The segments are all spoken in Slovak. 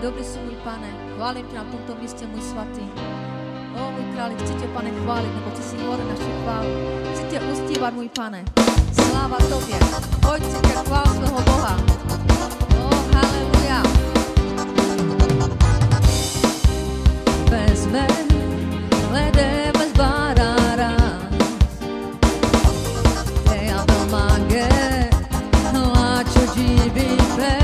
Dobrý sú, môj Pane, chválim ťa na tomto míste, môj svatý. Ó, môj králi, chci ťa, Pane, chváliť, lebo ty si hovorí našu chválu. Chci ťa uctívať, môj Pane. Sláva tobie. Poď si ťa chvál svojho Boha. Ó, haleluja. Vezme, lede bez barára. Te abel mange, láčo džibi pe.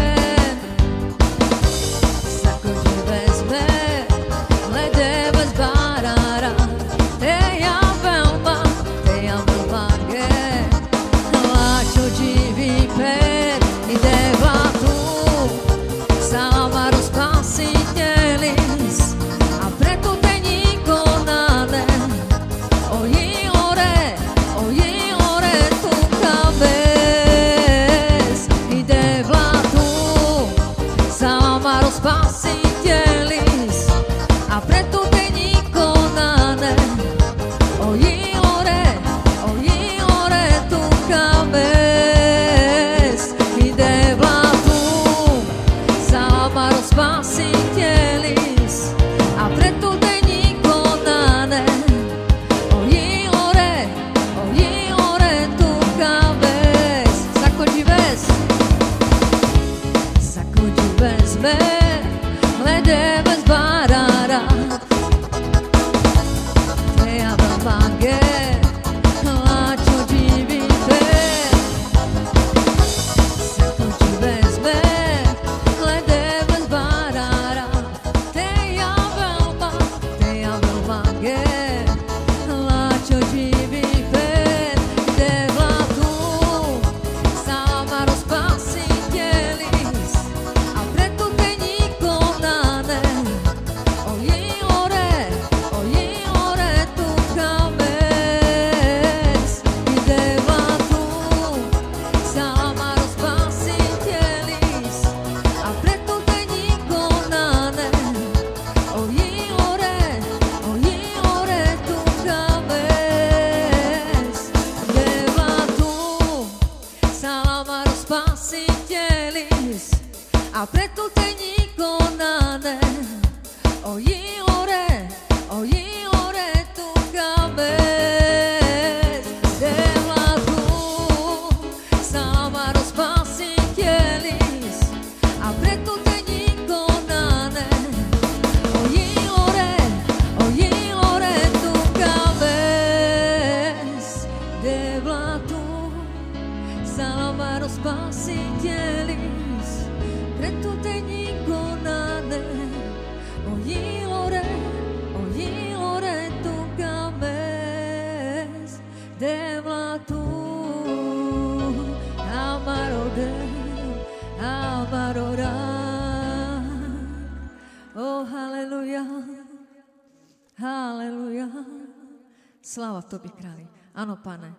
Sláva tobě, králi. Ano, Pane.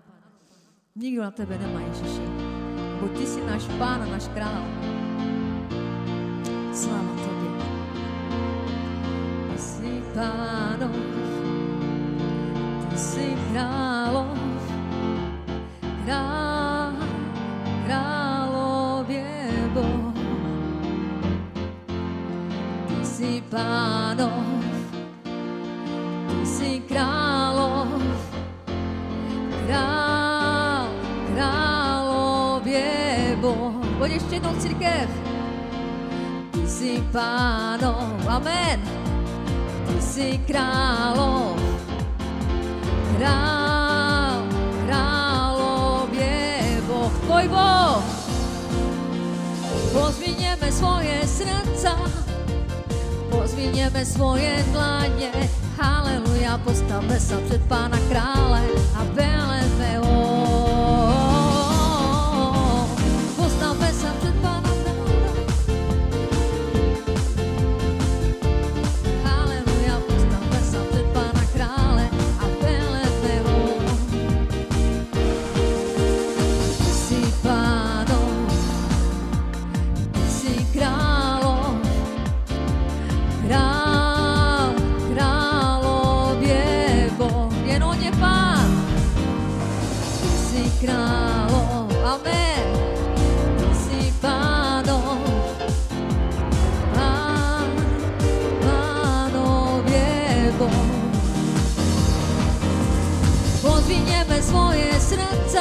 Nikdo na tebe nemá, Ježiši. Bo ty si náš Pán a náš král. Sláva tobě. Ty si Pánov, ty si králov, králově Boh. Ty si Pánov, ty si králov, králově Boh. Pojď ještě jednou, církev. Ty jsi Pánov, amen. Ty jsi králov, králově Boh. Tvoj Boh. Pozvinieme svoje srdca, pozvinieme svoje dlane. Haleluja, postavme sa před Pána krále a veleme ho. Postavme sa před Pána krále. Haleluja, postavme sa před Pána krále a veleme ho. Ty si Pánov, ty si králov, jen on je Pán. Ty si králov, amen. Ty si Pánov, Pán, Pozvinieme svoje srdca,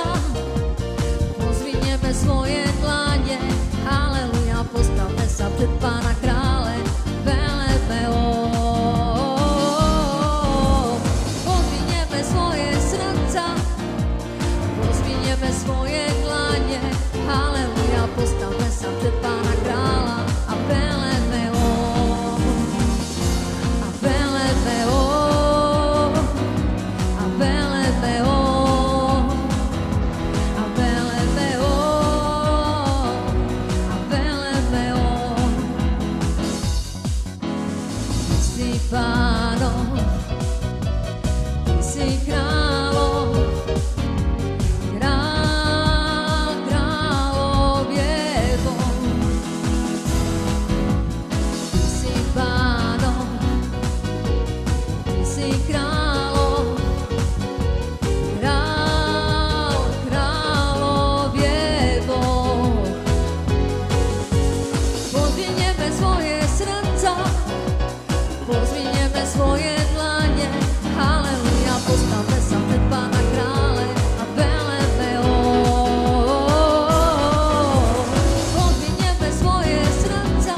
pozvinieme svoje dlane, haleluja, postavme sa pred Pána krále, velebe ho. Pozvinieme svoje srdca, pozvinieme svoje dlane, haleluja, postavme sa pred Pána kráľa a velebe ho. A velebe ho. A velebe ho. A velebe ho. A velebe ho. Ty si Pánov, ty si kráľov, svoje dlane, haleluja, postavme sa pred Pána krále a velebe ho. Pozvinieme svoje srdca,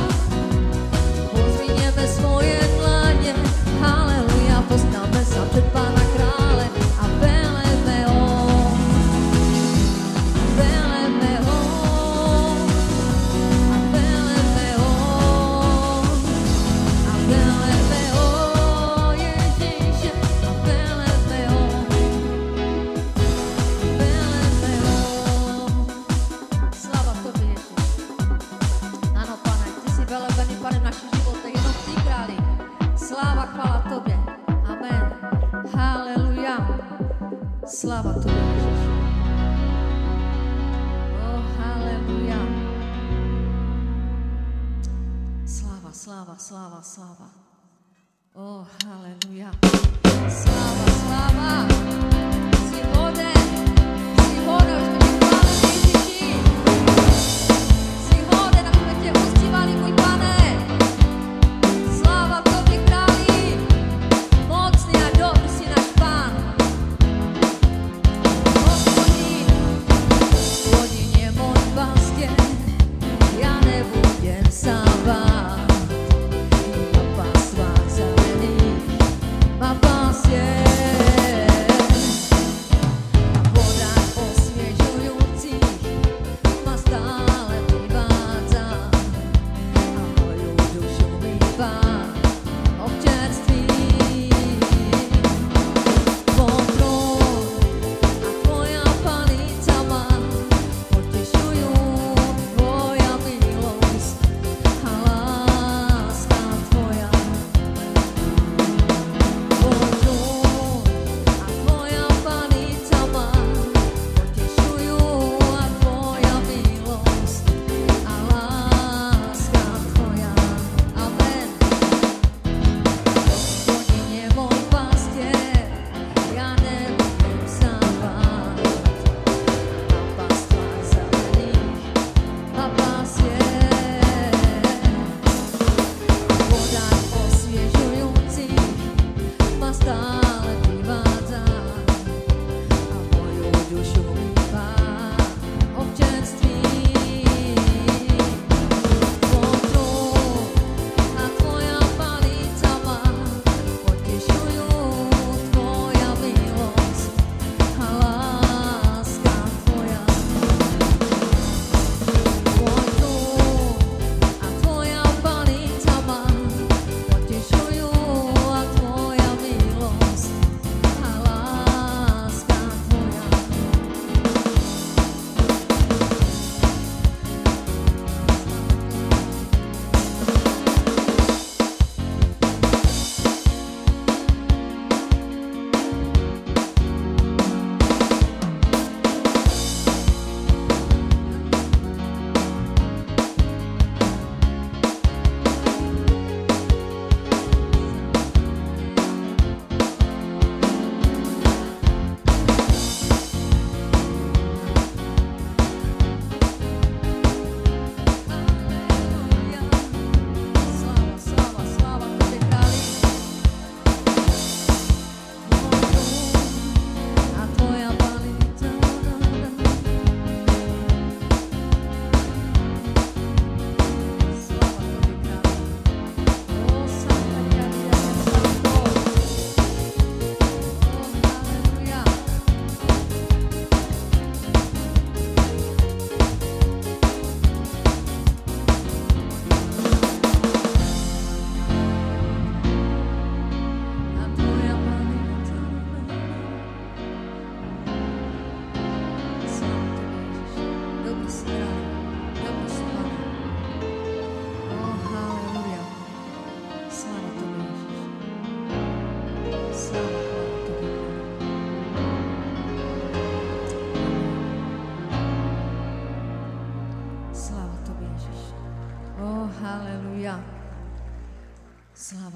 pozvinieme svoje dlane, haleluja, postavme sa pred Pána krále a velebe ho. Velebe ho. A velebe ho. A velebe ho. Velebený, Pane, v našich životech, jenom Ty, králi. Sláva, chvála Tobě. Amen. Haleluja. Sláva Tobě, Ježiš. Oh, haleluja. Sláva, sláva, sláva, sláva. Oh, haleluja. Sláva, sláva. Si hoden, si hoden, už jsme tě chválili, Ježiši. Si hoden, aby jsme tě uctívali, můj Pane. Sláva Tobě, králi. Mocný a dobrý si náš Pán. Hospodin, Hospodin je môj pastieň, ja nebudem sa báť. Na pastvách zelených ma pasie.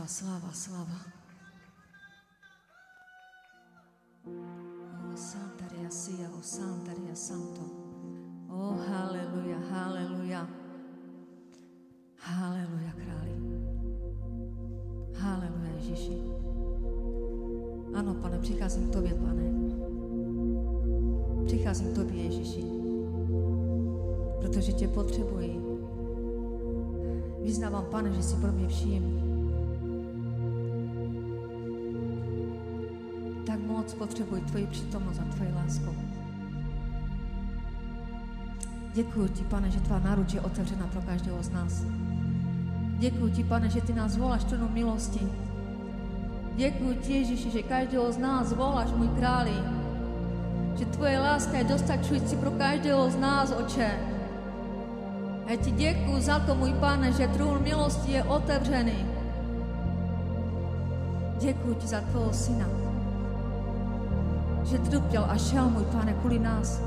sláva, sláva. O Santaria Sia, o Santaria Santo. O haleluja, haleluja. Haleluja, králi. Haleluja, Ježiši. Áno, Pane, přicházím k Tobě, Pane. Přicházím k Tobě, Ježiši. Protože Tě potřebuji. Vyznávám, Pane, že si pro mě vším. Tak moc potřebuji Tvoji přítomnost a Tvoji lásku. Děkuji Ti, Pane, že Tvá náruč je otevřena pro každého z nás. Děkuji Ti, Pane, že Ty nás voláš trůnu milosti. Děkuji Ti, Ježiši, že každého z nás voláš, můj králi. Že Tvoje láska je dostačující pro každého z nás, Oče. A já Ti děkuji za to, můj Pane, že trůn milosti je otevřený. Děkuji Ti za Tvého syna. Že trpěl a šel, můj Pane, kvůli nás.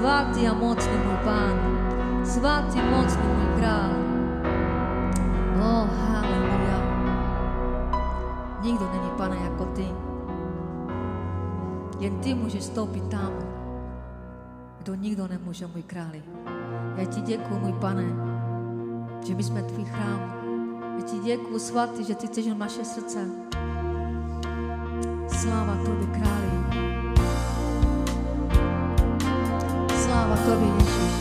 Svatý a mocný môj Pán, svatý, mocný môj kráľ. Haleluja. Nikto není, Pane, ako Ty. Jen Ty môžeš vstúpiť tam, kto nikto nemôže, môj králi. Ja Ti ďakujem, môj Pane, že my sme Tvoj chrám. Ja Ti ďakujem, svatý, že Ty chceš naše srdce. Sláva Tobie, králi. Sláva Tobie, Ježiš.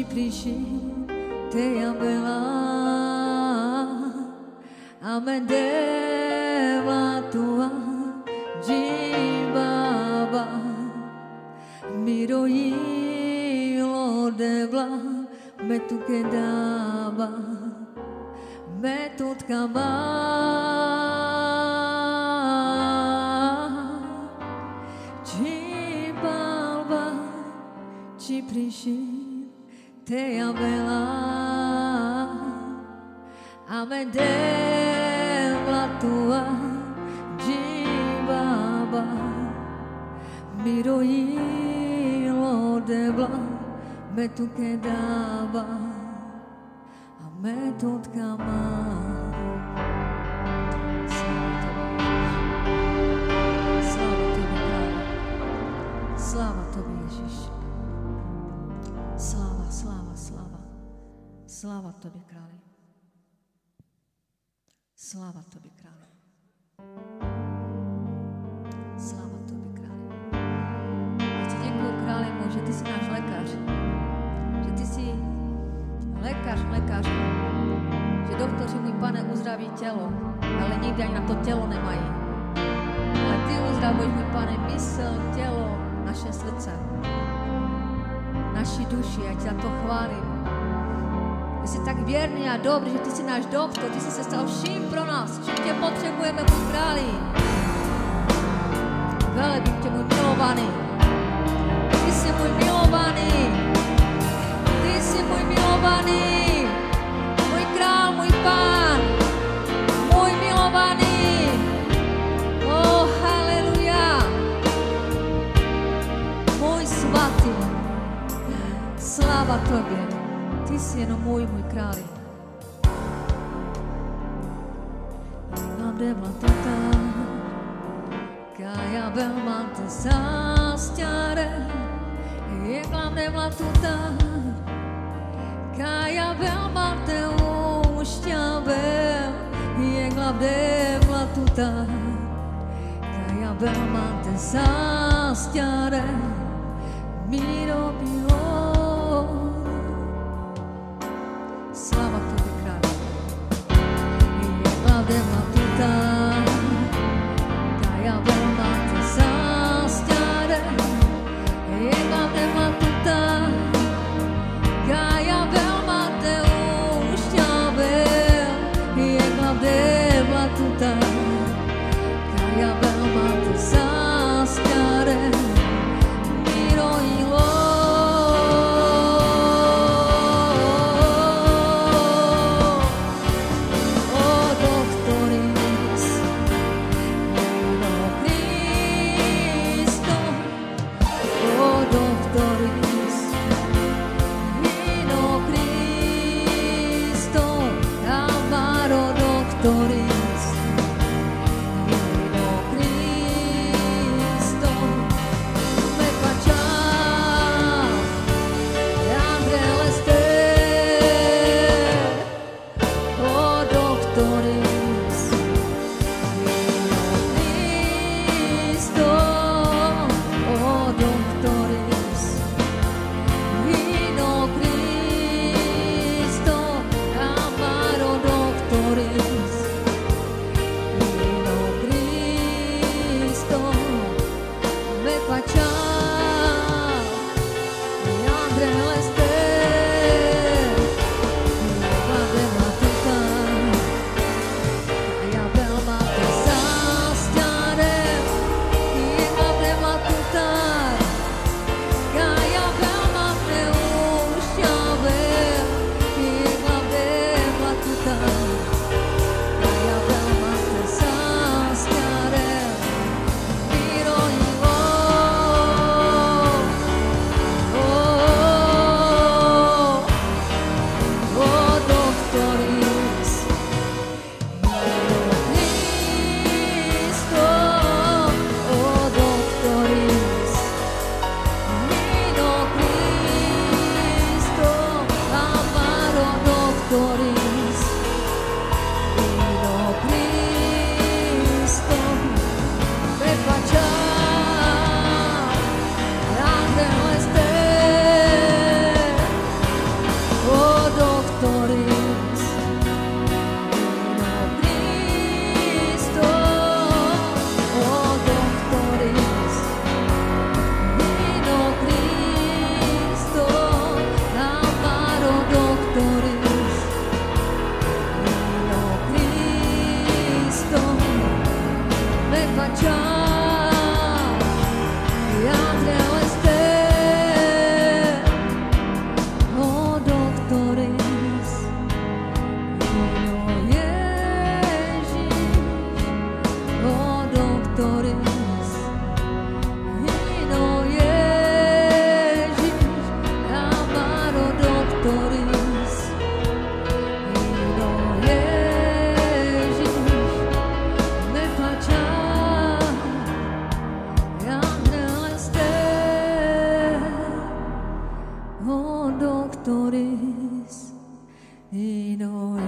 priši te ambela amendeva tua jibaba miroilo devla metu kedaba metut kama jibaba ci priši te ambela amendeva tua jibaba miroilo devla metu kedaba metut kama. Sláva Tobě, Ježíš. Sláva, sláva, sláva. Sláva Tobě, králi. Sláva Tobě, králi. Sláva Tobě, králi. Já ti děkuju, králi můj, že ty jsi náš lékař. Že ty jsi lékař. Že doktoři, můj Pane, uzdraví tělo, ale nikdy ani na to tělo nemají. Ale ty uzdravuješ, můj Pane, mysl, tělo, naše srdce, naši duši, já ti za to chválím. Ty jsi tak věrný a dobrý, že ty jsi náš doktor, ty jsi se stal vším pro nás, čím tě potřebujeme, můj králi. Velebím tě, můj milovaný. Ty jsi můj milovaný. Ty jsi můj milovaný. Můj král, můj pán. Můj milovaný. Oh, haleluja. Můj svatý. Sláva Tobě. Ty jsi jenom můj králi. Mám devla tata, kaya belmante sastiare, jeklam devla tuta, kaya belmante ušťavel, jeklam devla tuta, kaya belmante sastiare, miro bilo. Sláva Tobě, králi. Jeklam devla tuta, kaya belmante sastiare, jeklam devla tuta, kaya belmante ušťavel, jeklam devla tuta, kaya belmante sastiare, miro ilo. O doctores y no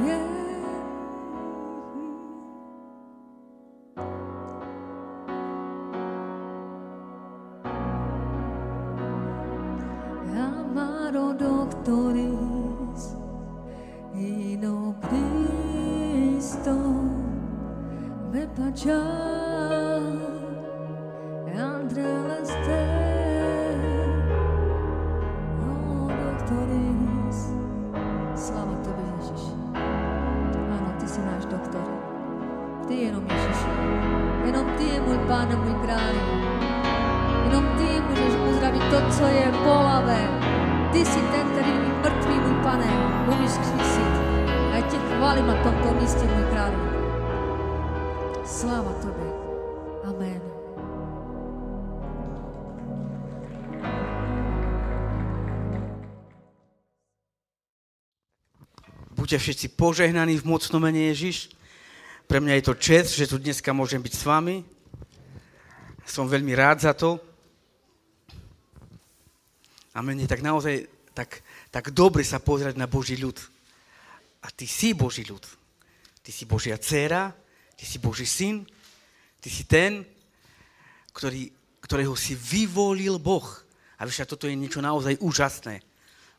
amaro doctores y no Cristo me pachar entre las Sláva Tebe, Ježiš. Áno, Ty si náš doktor. Ty jenom, Ježiši. Jenom Ty je môj Pán a môj kráľ. Jenom Ty môžeš uzdraviť to, co je bolavé. Ty si ten, ktorý je mŕtvý, môj Pane. Môžeš křísiť. A ja Te chválim na tomto míste, môj kráľ. Sláva Tebe. Amen. Buďte všetci požehnaní v mocnom mene Ježiš. Pre mňa je to čest, že tu dneska môžem byť s vami. Som veľmi rád za to. A mne je tak naozaj tak dobre sa pozerať na Boží ľud. A ty si Boží ľud. Ty si Božia dcéra, ty si Boží syn, ty si ten, ktorého si vyvolil Boh. A vieš, toto je niečo naozaj úžasné.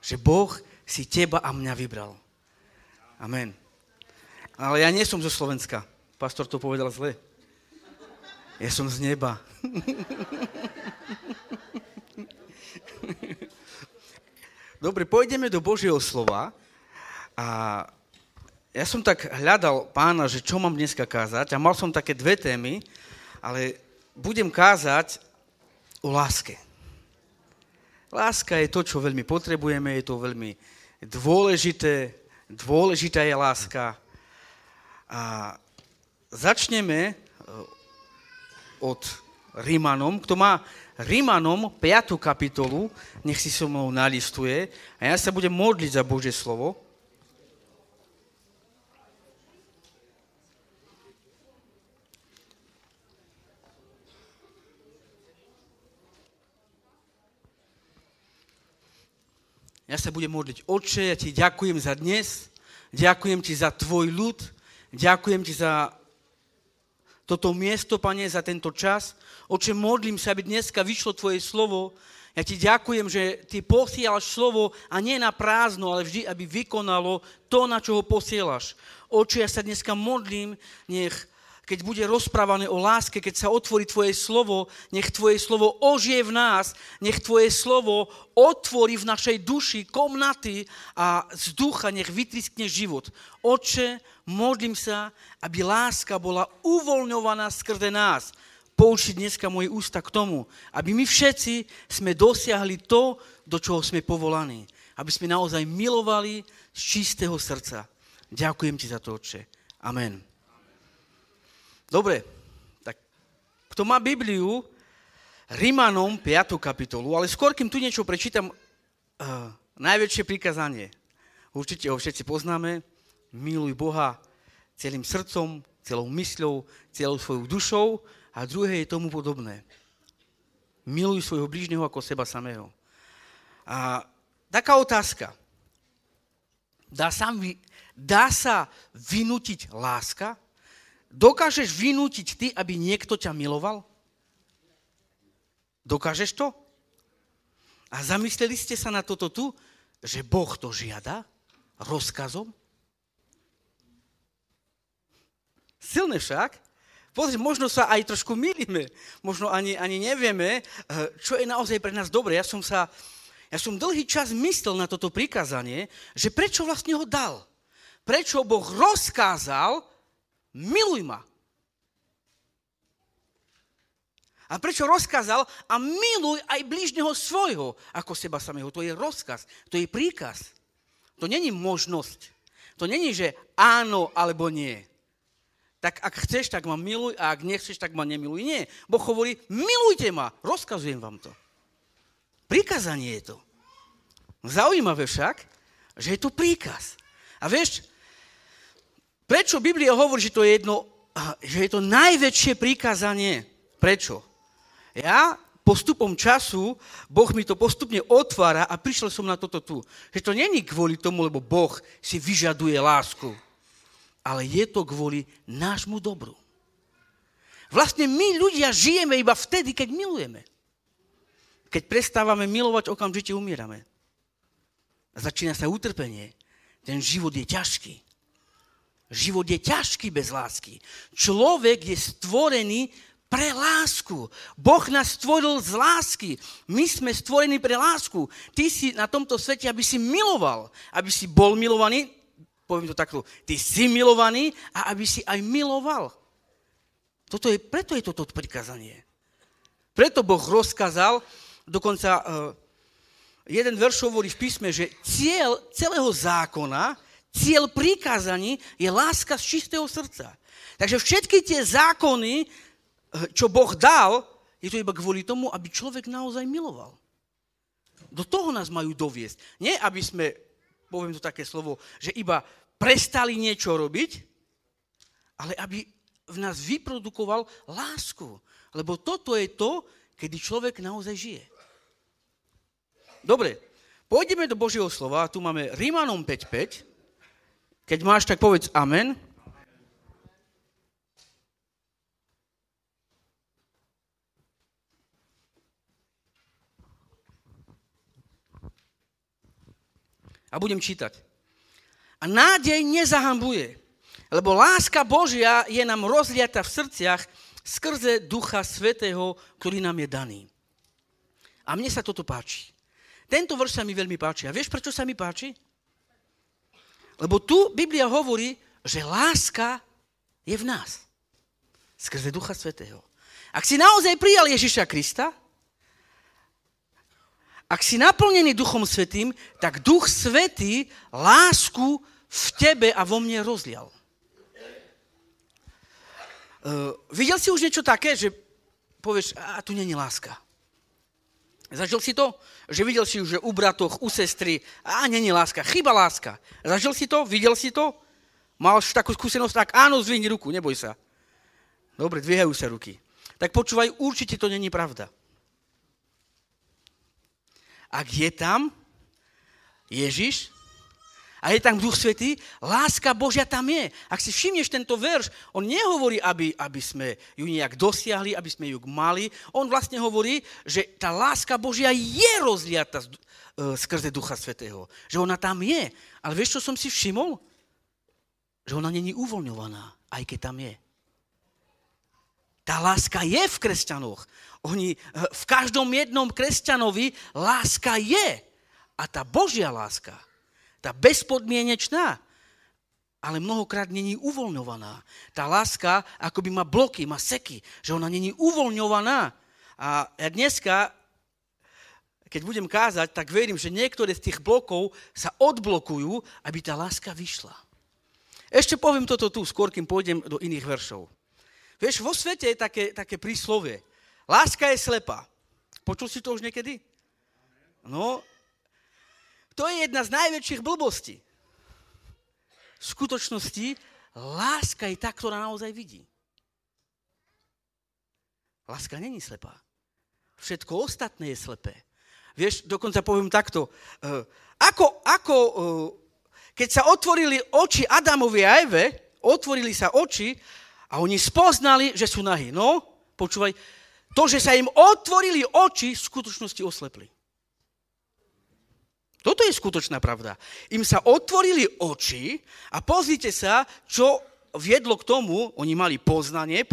Že Boh si teba a mňa vybral. Amen. Ale ja nie som zo Slovenska. Pastor to povedal zle. Ja som z neba. Dobre, pôjdeme do Božieho slova. A ja som tak hľadal Pána, že čo mám dneska kázať. A mal som také dve témy, ale budem kázať o láske. Láska je to, čo veľmi potrebujeme, je to veľmi dôležité. Dôležitá je láska. A začneme od Rímanom. Kto má Rímanom 5. kapitolu, nech si so mnou nalistuje. A ja sa budem modliť za Božie slovo. Ja sa budem modliť. Otče, ja Ti ďakujem za dnes, ďakujem Ti za Tvoj ľud, ďakujem Ti za toto miesto, Pane, za tento čas. Otče, modlím sa, aby dneska vyšlo Tvoje slovo. Ja Ti ďakujem, že Ty posielaš slovo a nie na prázdno, ale vždy, aby vykonalo to, na čo ho posielaš. Otče, ja sa dneska modlím, keď bude rozprávané o láske, keď sa otvorí Tvoje slovo, nech Tvoje slovo ožije v nás, nech Tvoje slovo otvorí v našej duši komnaty a z ducha nech vytriskne život. Otče, modlím sa, aby láska bola uvoľňovaná skrze nás. Pouči dneska moje ústa k tomu, aby my všetci sme dosiahli to, do čoho sme povolaní. Aby sme naozaj milovali z čistého srdca. Ďakujem Ti za to, Otče. Amen. Dobre, tak kto má Bibliu, Rímanom 5. kapitolu, ale skôr, kým tu niečo prečítam, najväčšie prikázanie. Určite ho všetci poznáme. Miluj Boha celým srdcom, celou mysľou, celou svojou dušou a druhé je tomu podobné. Miluj svojho blížneho ako seba samého. A taká otázka. Dá sa vynútiť láska? Dokážeš vynútiť ty, aby niekto ťa miloval? Dokážeš to? A zamysleli ste sa na toto tu, že Boh to žiada rozkazom? Silné však. Pozri, možno sa aj trošku mýlime. Možno ani nevieme, čo je naozaj pre nás dobre. Ja som dlhý čas myslel na toto prikázanie, že prečo vlastne ho dal. Prečo Boh rozkázal, miluj ma. A prečo rozkázal a miluj aj blížneho svojho ako seba samého. To je rozkaz, to je príkaz. To není možnosť. To není, že áno alebo nie. Tak ak chceš, tak ma miluj a ak nechceš, tak ma nemiluj. Nie. Boh hovorí, milujte ma, rozkazujem vám to. Prikázanie je to. Zaujímavé však, že je to príkaz. A vieš, prečo Biblia hovorí, že že je to najväčšie prikázanie? Prečo? Ja postupom času Boh mi to postupne otvára a prišiel som na toto tu. Že to není kvôli tomu, lebo Boh si vyžaduje lásku, ale je to kvôli nášmu dobru. Vlastne my ľudia žijeme iba vtedy, keď milujeme. Keď prestávame milovať, okamžite umierame. A začína sa utrpenie. Ten život je ťažký. Život je ťažký bez lásky. Človek je stvorený pre lásku. Boh nás stvoril z lásky. My sme stvorení pre lásku. Ty si na tomto svete, aby si miloval. Aby si bol milovaný. Poviem to takto. Ty si milovaný a aby si aj miloval. Preto je toto prikázanie. Preto Boh rozkázal, dokonca jeden verš hovorí v písme, že cieľ celého zákona, cieľ prikázaní je láska z čistého srdca. Takže všetky tie zákony, čo Boh dal, je to iba kvôli tomu, aby človek naozaj miloval. Do toho nás majú doviesť. Nie, aby sme, poviem to také slovo, že iba prestali niečo robiť, ale aby v nás vyprodukoval lásku. Lebo toto je to, kedy človek naozaj žije. Dobre, pôjdeme do Božieho slova. Tu máme Rímanom 5.5. Keď máš, tak povedz amen. A budem čítať. A nádej nezahambuje, lebo láska Božia je nám rozliata v srdciach skrze Ducha Svätého, ktorý nám je daný. A mne sa toto páči. Tento verš sa mi veľmi páči. A vieš, prečo sa mi páči? Lebo tu Biblia hovorí, že láska je v nás. Skrze Ducha Svätého. Ak si naozaj prijal Ježiša Krista, ak si naplnený Duchom Svätým, tak Duch Svätý lásku v tebe a vo mne rozlial. Videl si už niečo také, že povieš, a tu není láska. Zažil si to? Že videl si už, že u bratoch, u sestry, a není láska, chyba láska. Zažil si to? Videl si to? Mal takú skúsenosť? Tak áno, zvihni ruku, neboj sa. Dobre, dvíhajú sa ruky. Tak počúvaj, určite to není pravda. Ak je tam Ježiš, a je tam Duch Svätý, láska Božia tam je. Ak si všimneš tento verš, on nehovorí, aby sme ju nejak dosiahli, aby sme ju mali. On vlastne hovorí, že tá láska Božia je rozliata skrze Ducha Svätého. Že ona tam je. Ale vieš, čo som si všimol? Že ona není uvoľňovaná, aj keď tam je. Tá láska je v kresťanoch. V každom jednom kresťanovi láska je. A tá Božia láska, tá bezpodmienečná, ale mnohokrát není uvoľňovaná. Tá láska akoby má bloky, má seky, že ona není uvoľňovaná. A ja dneska, keď budem kázať, tak verím, že niektoré z tých blokov sa odblokujú, aby tá láska vyšla. Ešte poviem toto tu, skôr kým pôjdem do iných veršov. Vieš, vo svete je také príslovie. Láska je slepá. Počul si to už niekedy? No, to je jedna z najväčších blbostí. V skutočnosti láska je tá, ktorá naozaj vidí. Láska není slepá. Všetko ostatné je slepé. Vieš, dokonca poviem takto. Keď sa otvorili oči Adamovi a Eve, otvorili sa oči a oni spoznali, že sú nahí. No, počúvaj, to, že sa im otvorili oči, v skutočnosti oslepli. Toto je skutočná pravda. Im sa otvorili oči a pozrite sa, čo viedlo k tomu, oni mali poznanie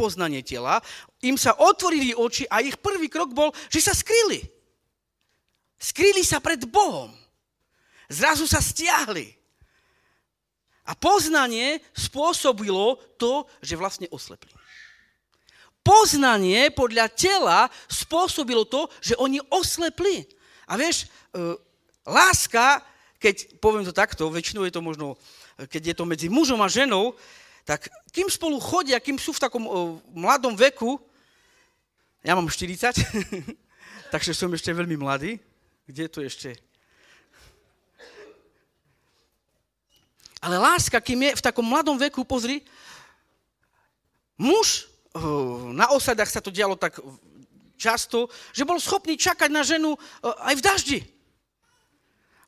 tela, im sa otvorili oči a ich prvý krok bol, že sa skryli. Skryli sa pred Bohom. Zrazu sa stiahli. A poznanie spôsobilo to, že vlastne oslepli. Poznanie podľa tela spôsobilo to, že oni oslepli. A vieš, láska, keď poviem to takto, väčšinou je to možno, keď je to medzi mužom a ženou, tak kým spolu chodia, kým sú v takom mladom veku, ja mám 40, takže som ešte veľmi mladý. Kde je to ešte? Ale láska, kým je v takom mladom veku, pozri, muž, na osadách sa to dialo tak často, že bol schopný čakať na ženu aj v daždi.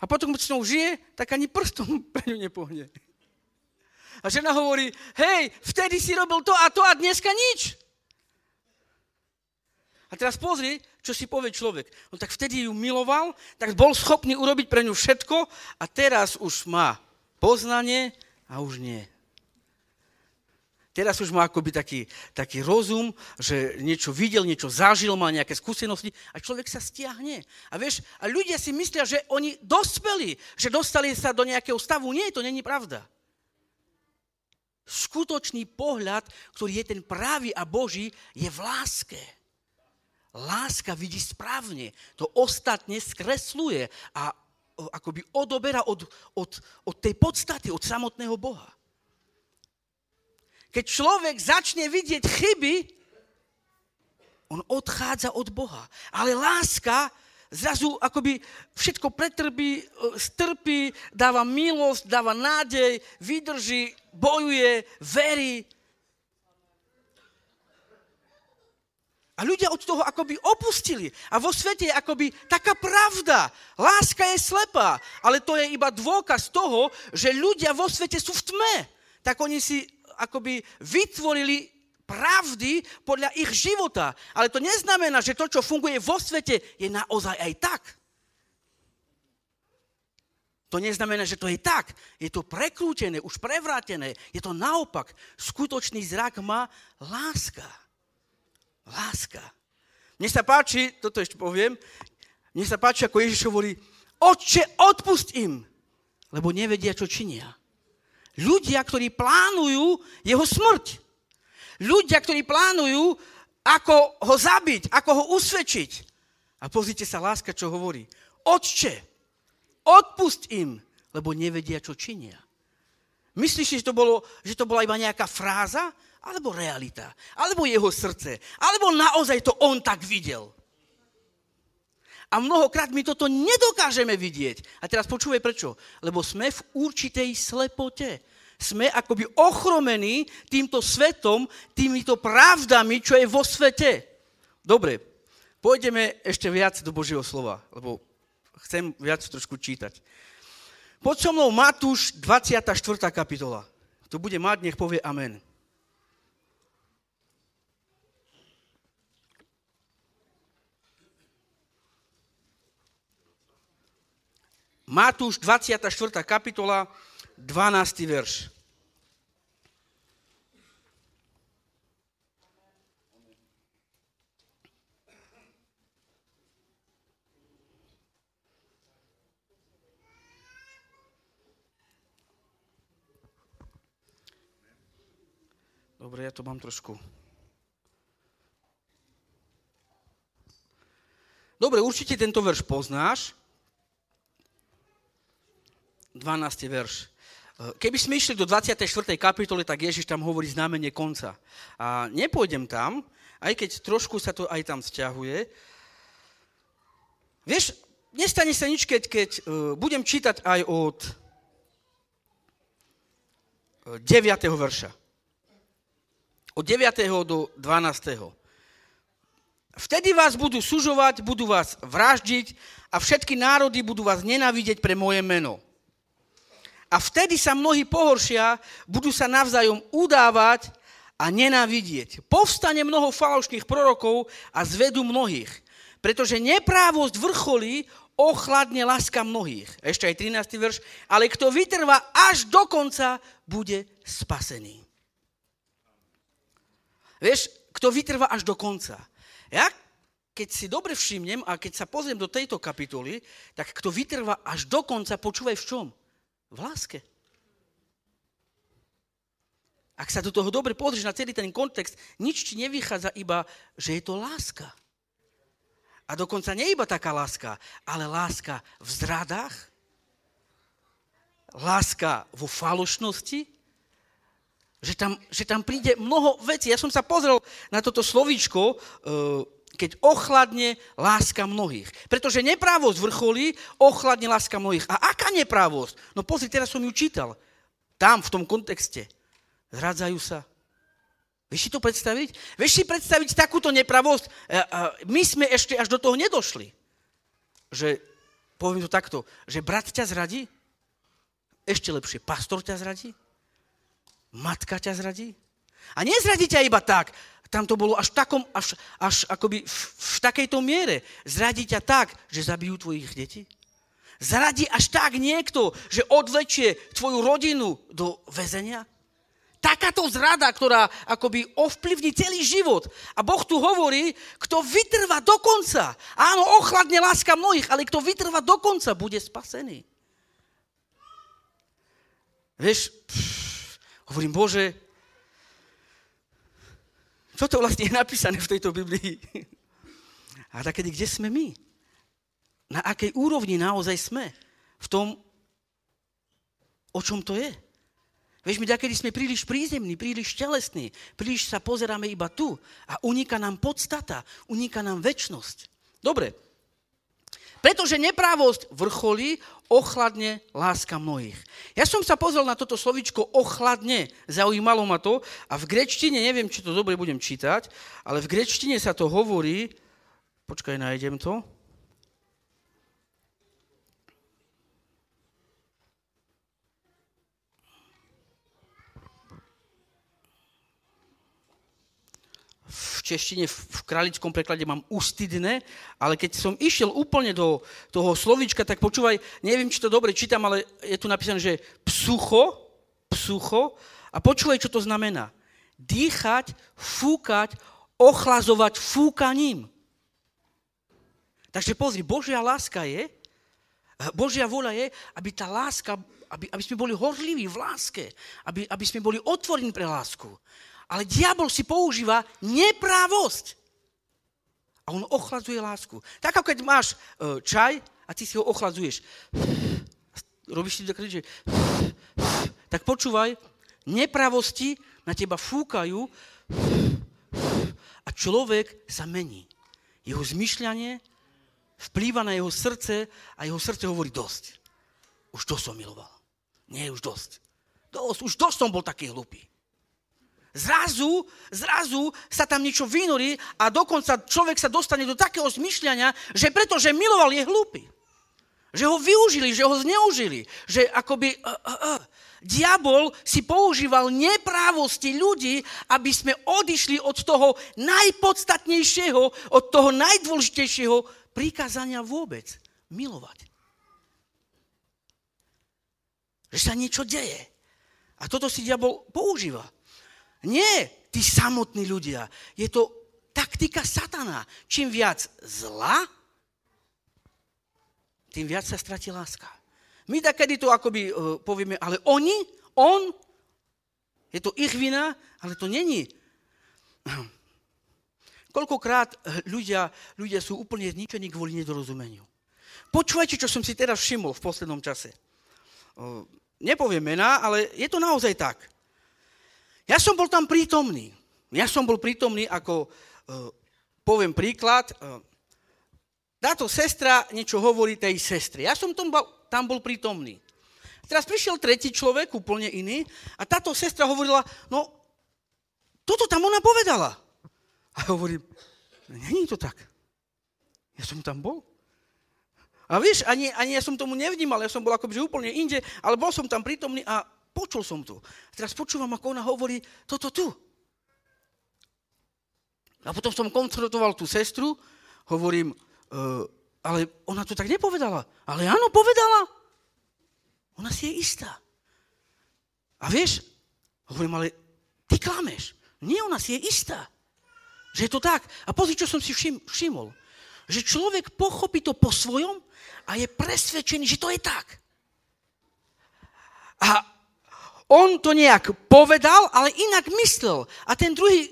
A potom, keď s ňou žije, tak ani prstom pre ňu nepohne. A žena hovorí, hej, vtedy si robil to a dneska nič. A teraz pozri, čo si povie človek. No tak vtedy ju miloval, tak bol schopný urobiť pre ňu všetko a teraz už má poznanie a už nie. Teraz už má akoby taký rozum, že niečo videl, niečo zažil, má nejaké skúsenosti a človek sa stiahne. A vieš, a ľudia si myslia, že oni dospeli, že dostali sa do nejakého stavu. Nie, to není pravda. Skutočný pohľad, ktorý je ten pravý a Boží, je v láske. Láska vidí správne, to ostatne skresluje a akoby odoberá od tej podstaty, od samotného Boha. Keď človek začne vidieť chyby, on odchádza od Boha. Ale láska zrazu akoby všetko pretrpí, strpí, dáva milosť, dáva nádej, vydrží, bojuje, verí. A ľudia od toho akoby opustili. A vo svete je akoby taká pravda. Láska je slepá, ale to je iba dôkaz toho, že ľudia vo svete sú v tme. Tak oni si akoby vytvorili pravdy podľa ich života. Ale to neznamená, že to, čo funguje vo svete, je naozaj aj tak. To neznamená, že to je tak. Je to prekrútené, už prevrátené. Je to naopak. Skutočný zrak má láska. Láska. Mne sa páči, toto ešte poviem, mne sa páči, ako Ježiš hovorí, Otče, odpusť im, lebo nevedia, čo činia. Ľudia, ktorí plánujú jeho smrť. Ľudia, ktorí plánujú, ako ho zabiť, ako ho usvedčiť. A pozrite sa, láska, čo hovorí. Otče, odpusť im, lebo nevedia, čo činia. Myslíš, že to bola iba nejaká fráza? Alebo realita? Alebo jeho srdce? Alebo naozaj to on tak videl? A mnohokrát my toto nedokážeme vidieť. A teraz počúvaj prečo. Lebo sme v určitej slepote. Sme akoby ochromení týmto svetom, týmito pravdami, čo je vo svete. Dobre, pôjdeme ešte viac do Božieho slova, lebo chcem viac trošku čítať. Poď so mnou Matúš 24. kapitola. Kto bude mať, nech povie amen. Matúš 24. kapitola, 12. verš. Dobre, ja to mám trošku. Dobre, určite tento verš poznáš. 12. verš. Keby sme išli do 24. kapitoly, tak Ježiš tam hovorí znamenie konca. A nepôjdem tam, aj keď trošku sa to aj tam vzťahuje. Vieš, nestane sa nič, keď budem čítať aj od 9. verša. Od 9. do 12. Vtedy vás budú sužovať, budú vás vraždiť a všetky národy budú vás nenávidieť pre moje meno. A vtedy sa mnohí pohoršia, budú sa navzájom udávať a nenávidieť. Povstane mnoho falošných prorokov a zvedú mnohých, pretože neprávosť vrcholí, ochladne láska mnohých. Ešte aj 13. verš. Ale kto vytrvá až do konca, bude spasený. Vieš, kto vytrvá až do konca. Ja, keď si dobre všimnem a keď sa pozriem do tejto kapitoly, tak kto vytrvá až do konca, počúvaj v čom? V láske. Ak sa do toho dobre pozrieš na celý ten kontext, nič ti nevychádza iba, že je to láska. A dokonca nie iba taká láska, ale láska v zradách, láska vo falošnosti, že tam príde mnoho vecí. Ja som sa pozrel na toto slovíčko, keď ochladne láska mnohých. Pretože neprávosť vrcholí, ochladne láska mnohých. A aká neprávosť? No pozri, teraz som ju čítal. Tam, v tom kontexte. Zradzajú sa, Vieš si to predstaviť? Vieš si predstaviť takúto nepravosť? My sme ešte až do toho nedošli. Že, poviem to takto, že brat ťa zradí? Ešte lepšie, pastor ťa zradí? Matka ťa zradí? A nezradí ťa iba tak. Tam to bolo až akoby v takejto miere. Zradí ťa tak, že zabijú tvojich detí? Zradí až tak niekto, že odvlečie tvoju rodinu do väzenia? Takáto zrada, ktorá akoby ovplyvní celý život. A Boh tu hovorí, kto vytrvá do konca. Áno, ochladne láska mnohých, ale kto vytrvá do konca, bude spasený. Vieš, hovorím, Bože, čo to vlastne je napísané v tejto Biblii? A takedy, kde sme my? Na akej úrovni naozaj sme? V tom, o čom to je? Vieš, my takedy sme príliš prízemní, príliš telesní, príliš sa pozeráme iba tu a uniká nám podstata, uniká nám večnosť. Dobre, pretože neprávosť vrcholí, ochladne láska mnohých. Ja som sa pozrel na toto slovíčko ochladne, zaujímalo ma to a v gréčtine, neviem, či to dobre budem čítať, ale v gréčtine sa to hovorí, počkaj, nájdem to. V češtine, v kráľickom preklade mám ústydné, ale keď som išiel úplne do toho slovíčka, tak počúvaj, neviem, či to dobre čítam, ale je tu napísané, že psucho, a počúvaj, čo to znamená. Dýchať, fúkať, ochlazovať fúkaním. Takže pozri, Božia vôľa je, aby tá láska, aby sme boli horliví v láske, aby sme boli otvorení pre lásku. Ale diabol si používa neprávosť. A on ochladzuje lásku. Tak ako keď máš čaj a ty si ho ochladzuješ. Robíš si to že tak počúvaj, neprávosti na teba fúkajú a človek sa mení. Jeho zmyšľanie vplýva na jeho srdce a jeho srdce hovorí dosť. Už dosť som miloval. Nie, už dosť. Už dosť som bol taký hlupý. Zrazu sa tam niečo vynorí a dokonca človek sa dostane do takého zmyšľania, že pretože miloval, je hlúpy. Že ho využili, že ho zneužili. Že akoby diabol si používal neprávosti ľudí, aby sme odišli od toho najpodstatnejšieho, od toho najdôležitejšieho prikázania vôbec. Milovať. Že sa niečo deje. A toto si diabol používa. Nie tí samotní ľudia. Je to taktika satana. Čím viac zla, tým viac sa stratí láska. My takedy to akoby povieme, ale on, je to ich vina, ale to není. Koľkokrát ľudia sú úplne zničení kvôli nedorozumeniu. Počúvajte, čo som si teraz všimol v poslednom čase. Nepoviem mená, ale je to naozaj tak. Ja som bol tam prítomný. Ako poviem príklad, táto sestra niečo hovorí tej sestre. Ja som tam bol prítomný. Teraz prišiel tretí človek, úplne iný, a táto sestra hovorila, no, toto tam ona povedala. A hovorím, není to tak. Ja som tam bol. A vieš, ani ja som tomu nevnímal, ja som bol akoby úplne inde, ale bol som tam prítomný a počul som to. A teraz počúvam, ako ona hovorí toto tu. A potom som konfrontoval tú sestru, hovorím, ale ona to tak nepovedala. Ale áno, povedala. Ona si je istá. A vieš, hovorím, ale ty klameš. Nie, ona si je istá. Že je to tak. A pozri, čo som si všimol. Že človek pochopí to po svojom a je presvedčený, že to je tak. A on to nejak povedal, ale inak myslel. A ten druhý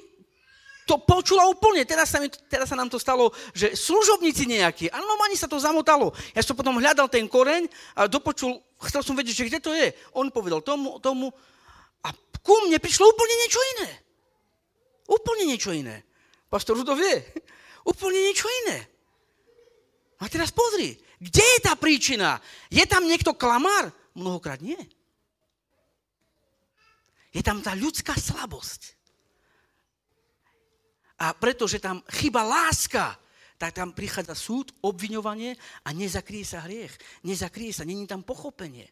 to počula úplne. Teraz sa nám to stalo, že služobníci nejakí. A normálne sa to zamotalo. Ja som potom hľadal ten koreň a dopočul, chcel som vedieť, že kde to je. On povedal tomu a ku mne prišlo úplne niečo iné. Úplne niečo iné. Pastor Rudo vie. Úplne niečo iné. A teraz pozri, kde je tá príčina? Je tam niekto klamár? Mnohokrát nie. Je tam tá ľudská slabosť. A pretože tam chýba láska, tak tam prichádza súd, obviňovanie a nezakryje sa hriech. Nezakryje sa, není tam pochopenie.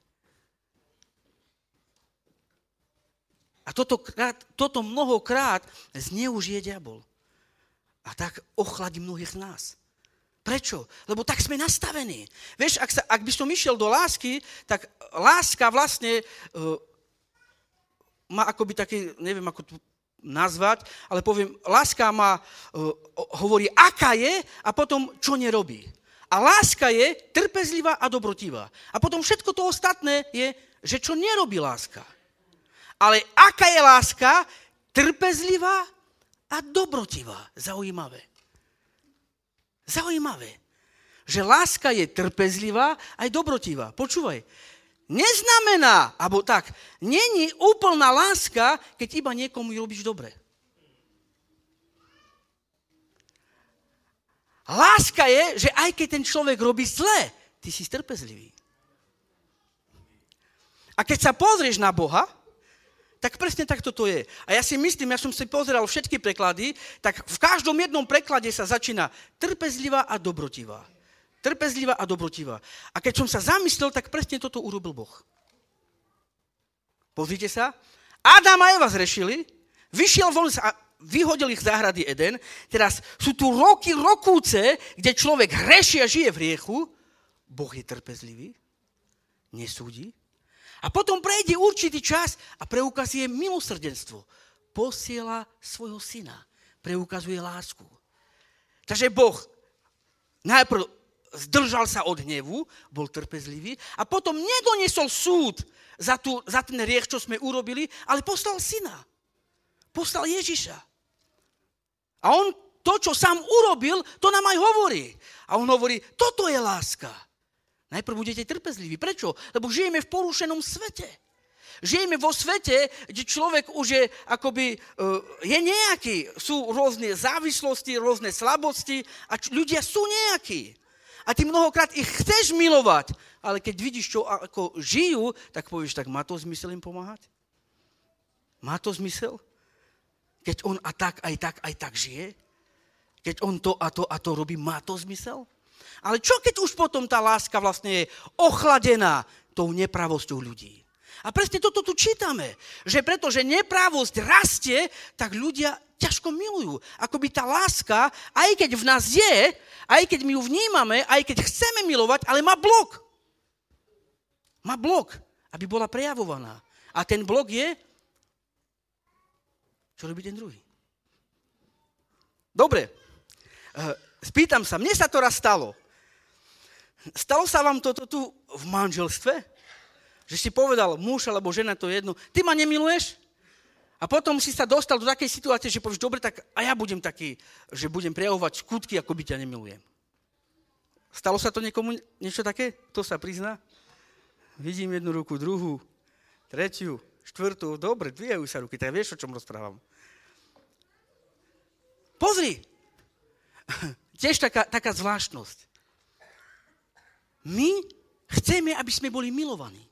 A toto mnohokrát zneužije diabol. A tak ochladí mnohých z nás. Prečo? Lebo tak sme nastavení. Vieš, ak by som išiel do lásky, tak láska vlastne má akoby taký, neviem ako to nazvať, ale poviem, láska má, hovorí, aká je a potom čo nerobí. A láska je trpezlivá a dobrotivá. A potom všetko to ostatné je, že čo nerobí láska. Ale aká je láska? Trpezlivá a dobrotivá. Zaujímavé. Zaujímavé. Že láska je trpezlivá aj dobrotivá. Počúvaj. Neznamená, alebo tak, není úplná láska, keď iba niekomu robíš dobre. Láska je, že aj keď ten človek robí zlé, ty si trpezlivý. A keď sa pozrieš na Boha, tak presne takto to je. A ja si myslím, ja som si pozeral všetky preklady, tak v každom jednom preklade sa začína trpezlivá a dobrotivá. Trpezlivá a dobrotivá. A keď som sa zamyslel, tak presne toto urobil Boh. Pozrite sa. Adam a Eva zrešili, vyšiel von a vyhodil ich z záhrady Eden. Teraz sú tu roky, rokúce, kde človek hreší a žije v hriechu. Boh je trpezlivý, nesúdi. A potom prejde určitý čas a preukazuje milosrdenstvo. Posiela svojho syna. Preukazuje lásku. Takže Boh najprv zdržal sa od hnevu, bol trpezlivý a potom nedoniesol súd za ten hriech, čo sme urobili, ale poslal syna. Poslal Ježiša. A on to, čo sám urobil, to nám aj hovorí. A on hovorí, toto je láska. Najprv budete trpezliví. Prečo? Lebo žijeme v porušenom svete. Žijeme vo svete, kde človek už je akoby, je nejaký. Sú rôzne závislosti, rôzne slabosti a ľudia sú nejakí. A ty mnohokrát ich chceš milovať, ale keď vidíš, čo ako žijú, tak povieš, tak má to zmysel im pomáhať? Má to zmysel? Keď on aj tak žije? Keď on to a to robí, má to zmysel? Ale čo keď už potom tá láska vlastne je ochladená tou nepravosťou ľudí? A presne toto tu čítame, že pretože nepravosť rastie, tak ľudia ťažko milujú. Akoby tá láska, aj keď v nás je, aj keď my ju vnímame, aj keď chceme milovať, ale má blok. Má blok, aby bola prejavovaná. A ten blok je, čo robí ten druhý. Dobre, spýtam sa, mne sa to raz stalo. Stalo sa vám toto tu v manželstve? Že si povedal, muž alebo žena, to je jedno, ty ma nemiluješ? A potom si sa dostal do takej situácie, že povieš, dobre, tak a ja budem taký, že budem prejavovať skutky, ako by ťa nemilujem. Stalo sa to niekomu niečo také? To sa prizná? Vidím jednu ruku, druhú, tretiu, štvrtú, dobre, dvíjajú sa ruky, tak vieš, o čom rozprávam. Pozri, tiež taká zvláštnosť. My chceme, aby sme boli milovaní.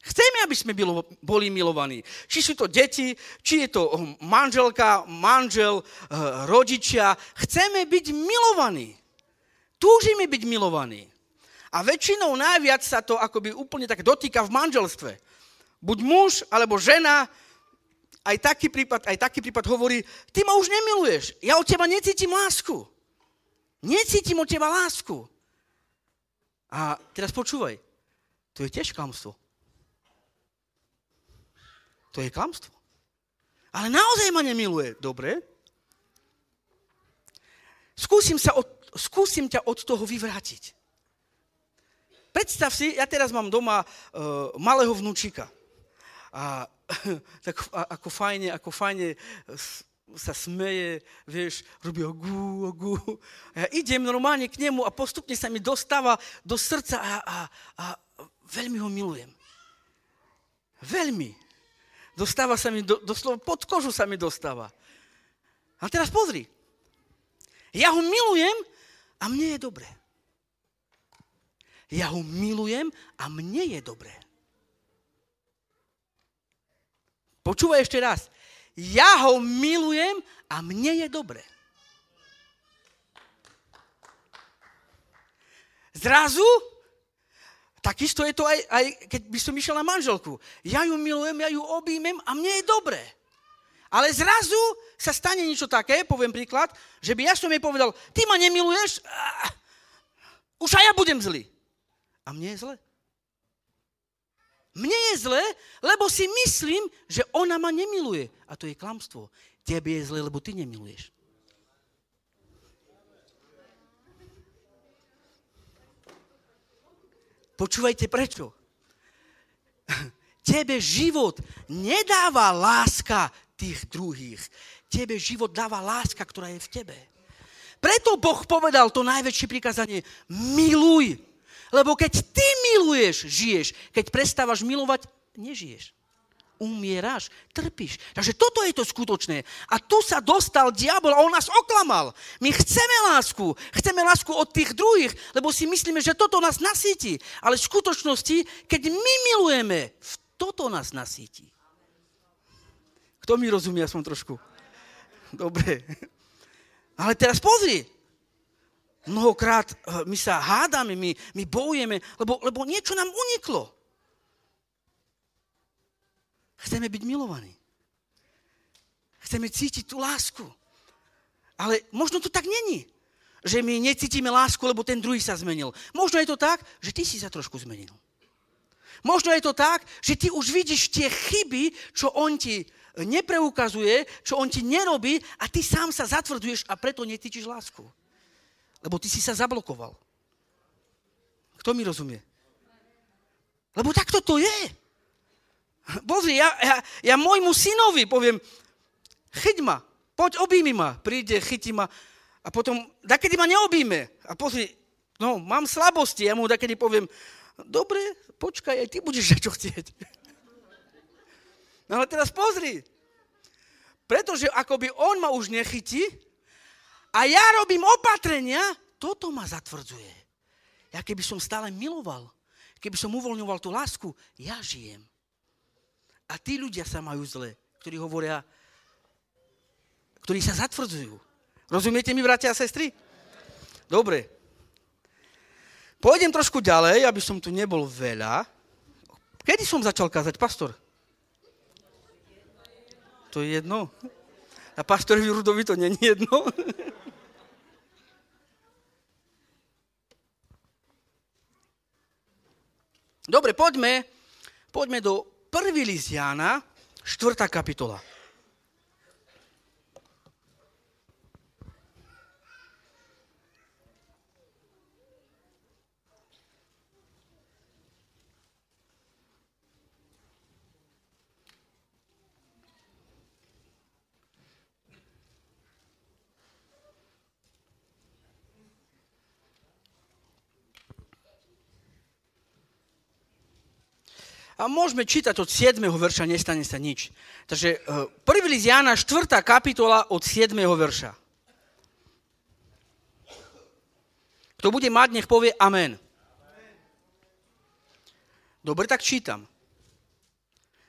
Chceme, aby sme boli milovaní. Či sú to deti, či je to manželka, manžel, rodičia. Chceme byť milovaní. Túžime byť milovaní. A väčšinou najviac sa to akoby úplne tak dotýka v manželstve. Buď muž, alebo žena, aj taký prípad hovorí, ty ma už nemiluješ, ja od teba necítim lásku. Necítim od teba lásku. A teraz počúvaj, to je tiež klamstvo. To je klamstvo. Ale naozaj ma nemiluje. Dobre. Skúsim ťa od toho vyvrátiť. Predstav si, ja teraz mám doma malého vnúčika. A tak ako fajne sa smeje, vieš, robí ogu. A ja idem normálne k nemu a postupne sa mi dostáva do srdca a veľmi ho milujem. Veľmi. Dostáva sa mi, doslova pod kožu sa mi dostáva. A teraz pozri. Ja ho milujem a mne je dobre. Ja ho milujem a mne je dobre. Počúvaj ešte raz. ja ho milujem a mne je dobre. Zrazu, takisto je to aj keď by som išiel na manželku. Ja ju milujem, ja ju objímem a mne je dobre. Ale zrazu sa stane niečo také, poviem príklad, že by ja som jej povedal, ty ma nemiluješ, už aj ja budem zlý. A mne je zle. Mne je zle, lebo si myslím, že ona ma nemiluje. A to je klamstvo. Tebe je zle, lebo ty nemiluješ. Počúvajte, prečo? Tebe život nedáva láska tých druhých. Tebe život dáva láska, ktorá je v tebe. Preto Boh povedal to najväčšie prikázanie. Miluj. Lebo keď ty miluješ, žiješ. Keď prestávaš milovať, nežiješ. Umieráš, trpíš. Takže toto je to skutočné. A tu sa dostal diabol a on nás oklamal. My chceme lásku. Chceme lásku od tých druhých, lebo si myslíme, že toto nás nasýti. Ale v skutočnosti, keď my milujeme, toto nás nasýti. Kto mi rozumie, aspoň trošku? Dobre. Ale teraz pozri. Mnohokrát my sa hádame, my bojujeme, lebo niečo nám uniklo. Chceme byť milovaní. Chceme cítiť tú lásku. Ale možno to tak není. Že my necítime lásku, lebo ten druhý sa zmenil. Možno je to tak, že ty si sa trošku zmenil. Možno je to tak, že ty už vidíš tie chyby, čo on ti nepreukazuje, čo on ti nerobí a ty sám sa zatvrdzuješ a preto necítiš lásku. Lebo ty si sa zablokoval. Kto mi rozumie? Lebo takto to je. Pozri, ja môjmu synovi poviem, chyť ma, poď objími ma. Príde, chytí ma a potom dakedy ma neobíme. A pozri, no, mám slabosti, ja mu dakedy poviem, dobre, počkaj, aj ty budeš čo chcieť. No ale teraz pozri, pretože akoby on ma už nechytí a ja robím opatrenia, toto ma zatvrdzuje. Ja keby som stále miloval, keby som uvoľňoval tú lásku, ja žijem. A tí ľudia sa majú zle, ktorí hovoria, ktorí sa zatvrdzujú. Rozumiete mi, bratia a sestry? Dobre. Pôjdem trošku ďalej, aby som tu nebol veľa. Kedy som začal kázať, pastor? To je jedno. A pastorovi Rudovi to nie je jedno. Dobre, poďme do 1. list Jána, 4. kapitola. A môžeme čítať od 7. verša, nestane sa nič. Takže 1. list Jána, 4. kapitola od 7. verša. Kto bude mať, nech povie amen. Dobre, tak čítam.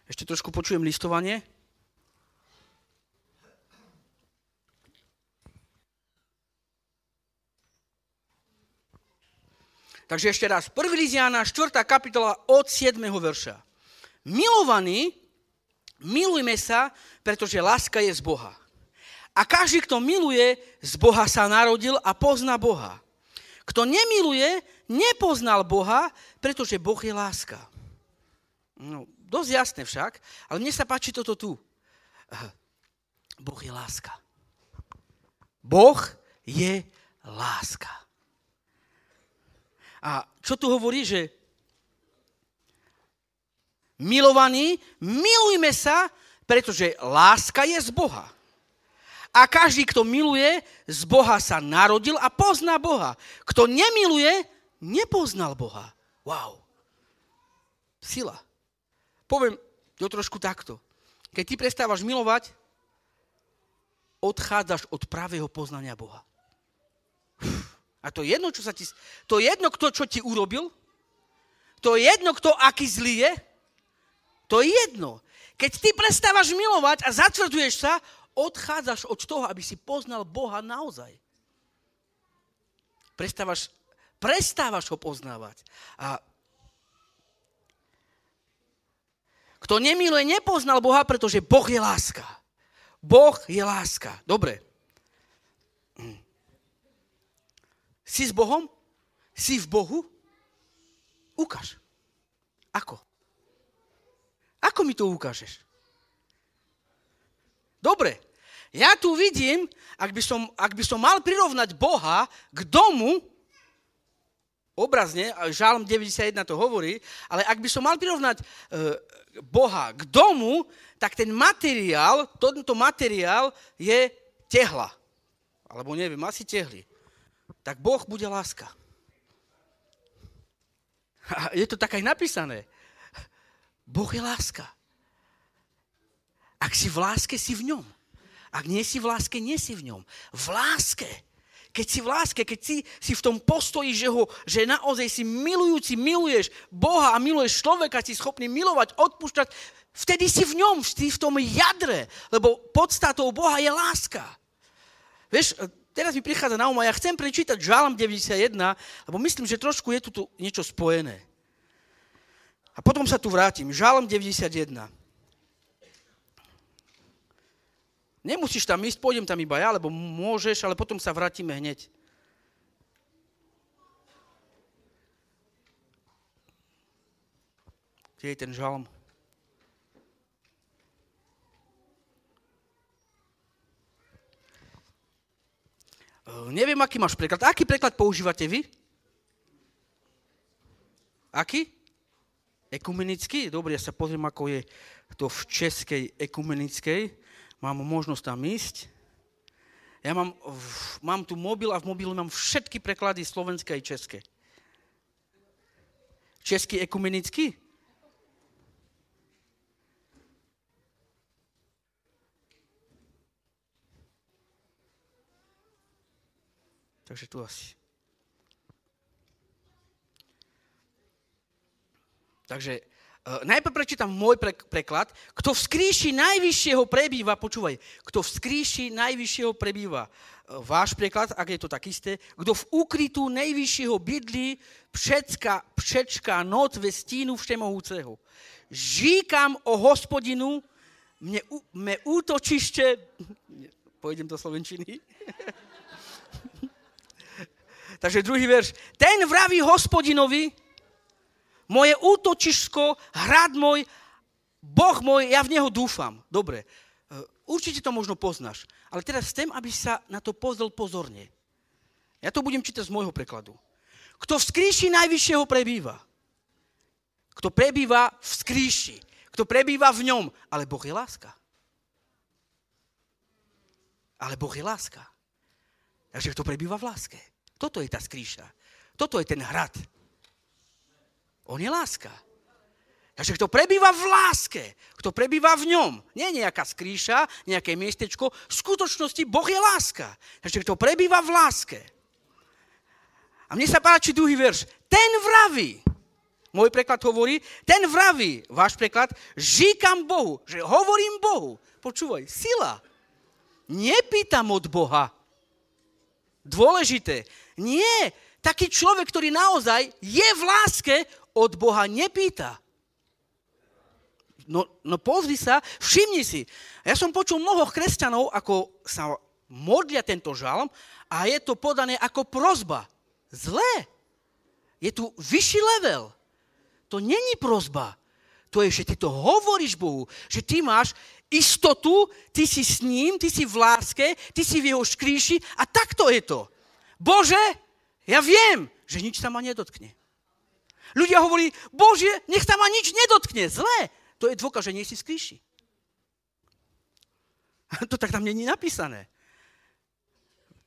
Ešte trošku počujem listovanie. Takže ešte raz, 1. list Jána, 4. kapitola od 7. verša. Milovaní, milujme sa, pretože láska je z Boha. A každý, kto miluje, z Boha sa narodil a pozná Boha. Kto nemiluje, nepoznal Boha, pretože Boh je láska. No, dosť jasné však, ale mne sa páči toto tu. Boh je láska. Boh je láska. A čo tu hovorí, že milovaní, milujme sa, pretože láska je z Boha. A každý, kto miluje, z Boha sa narodil a pozná Boha. Kto nemiluje, nepoznal Boha. Wow. Sila. Poviem to trošku takto. Keď ty prestávaš milovať, odchádzaš od pravého poznania Boha. A to je jedno, to je jedno, kto čo ti urobil, to je jedno, kto aký zlý je, to je jedno. Keď ty prestávaš milovať a zatvrduješ sa, odchádzaš od toho, aby si poznal Boha naozaj. Prestávaš ho poznávať. A kto nemiluje, nepoznal Boha, pretože Boh je láska. Boh je láska. Dobre. Si s Bohom? Si v Bohu? Ukáž. Ako? Ako mi to ukážeš? Dobre, ja tu vidím, ak by som mal prirovnať Boha k domu, obrazne, Žalm 91 to hovorí, ale ak by som mal prirovnať Boha k domu, tak tento materiál je tehla. Alebo neviem, asi tehly. Tak Boh bude láska. A je to tak aj napísané. Boh je láska. Ak si v láske, si v ňom. Ak nie si v láske, nie si v ňom. V láske. Keď si v láske, keď si v tom postoji, že naozaj si milujúci, miluješ Boha a miluješ človeka, si schopný milovať, odpúšťať, vtedy si v ňom, si v tom jadre, lebo podstatou Boha je láska. Vieš, teraz mi prichádza na ja chcem prečítať Žalm 91, lebo myslím, že trošku je tu niečo spojené. A potom sa tu vrátim. Žalm 91. Nemusíš tam ísť, pôjdem tam iba ja, lebo môžeš, ale potom sa vrátime hneď. Kde je ten žalm? Neviem, aký máš preklad. Aký preklad používate vy? Aký? Ekumenický? Dobre, ja sa pozriem, ako je to v českej ekumenickej. Mám možnosť tam ísť. Ja mám tu mobil a v mobile mám všetky preklady slovenské aj české. Český ekumenický? Takže tu asi. Takže najprv prečítam môj preklad. Kto v skríši najvyššieho prebýva, počúvaj, kto v skríši najvyššieho prebýva. Váš preklad, ak je to tak isté, kto v ukrytú najvyššieho bydlí přečká noc ve stínu všemohúceho. Žíkam o Hospodinu, mne útočište, pôjdem do slovenčiny. Takže druhý verš. Ten vraví Hospodinovi, moje útočisko, hrad môj, Boh môj, ja v neho dúfam. Dobre, určite to možno poznáš, ale teraz chcem, aby sa na to pozrel pozorne. Ja to budem čítať z môjho prekladu. Kto v skríši najvyššieho prebýva? Kto prebýva v skríši? Kto prebýva v ňom? Ale Boh je láska. Ale Boh je láska. Takže kto prebýva v láske? Toto je tá skríša. Toto je ten hrad. On je láska. Takže kto prebýva v láske, kto prebýva v ňom, nie nejaká skríša, nejaké miestečko, v skutočnosti Boh je láska. Takže kto prebýva v láske. A mne sa páči druhý verš. Ten vraví, môj preklad hovorí, ten vraví, váš preklad, žíkam Bohu, že hovorím Bohu. Počúvaj, sila. Nepýtam od Boha. Dôležité. Nie, taký človek, ktorý naozaj je v láske, od Boha nepýta. No pozri sa, všimni si. Ja som počul mnoho kresťanov, ako sa modlia tento žalm a je to podané ako prosba. Zlé. Je tu vyšší level. To není prosba. To je, že ty to hovoríš Bohu, že ty máš istotu, ty si s ním, ty si v láske, ty si v jeho škríši a takto je to. Bože, ja viem, že nič sa ma nedotkne. Ľudia hovorí, Bože, nech sa ma nič nedotkne. Zlé. To je dôkaz, že nie si skríši. To tak tam nie je napísané.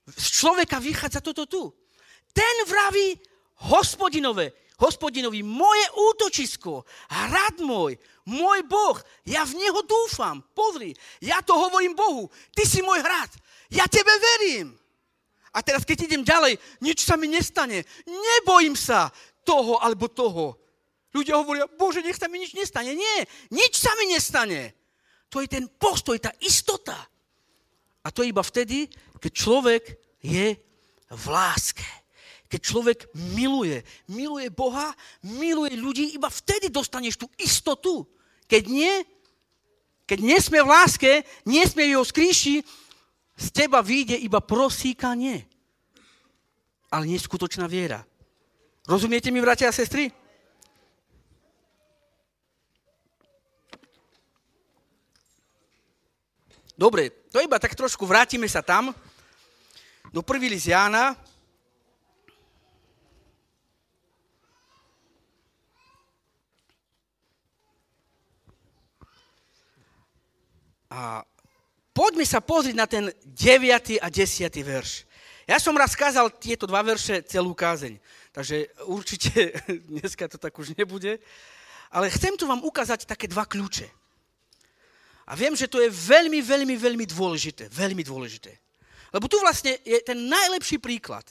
Z človeka vychádza toto tu. Ten vraví Hospodinovi, moje útočisko, hrad môj Boh, ja v neho dúfam. Pozri, ja to hovorím Bohu, ty si môj hrad, ja tebe verím. A teraz, keď idem ďalej, nič sa mi nestane, nebojím sa toho alebo toho. Ľudia hovoria, Bože, nech sa mi nič nestane. Nie, nič sa mi nestane. To je ten postoj, tá istota. A to je iba vtedy, keď človek je v láske. Keď človek miluje Boha, miluje ľudí, iba vtedy dostaneš tú istotu. Keď nie sme v láske, nie sme v jeho skríši, z teba vyjde iba prosíkanie. Ale nie skutočná viera. Rozumiete mi, bratia a sestry? Dobre, to iba tak trošku vrátime sa tam, do 1. list Jána. A poďme sa pozrieť na ten 9. a 10. verš. Ja som raz kázal tieto 2 verše celú kázeň, takže určite dneska to tak už nebude, ale chcem tu vám ukázať také 2 kľúče. A viem, že to je veľmi, veľmi, veľmi dôležité. Veľmi dôležité. Lebo tu vlastne je ten najlepší príklad.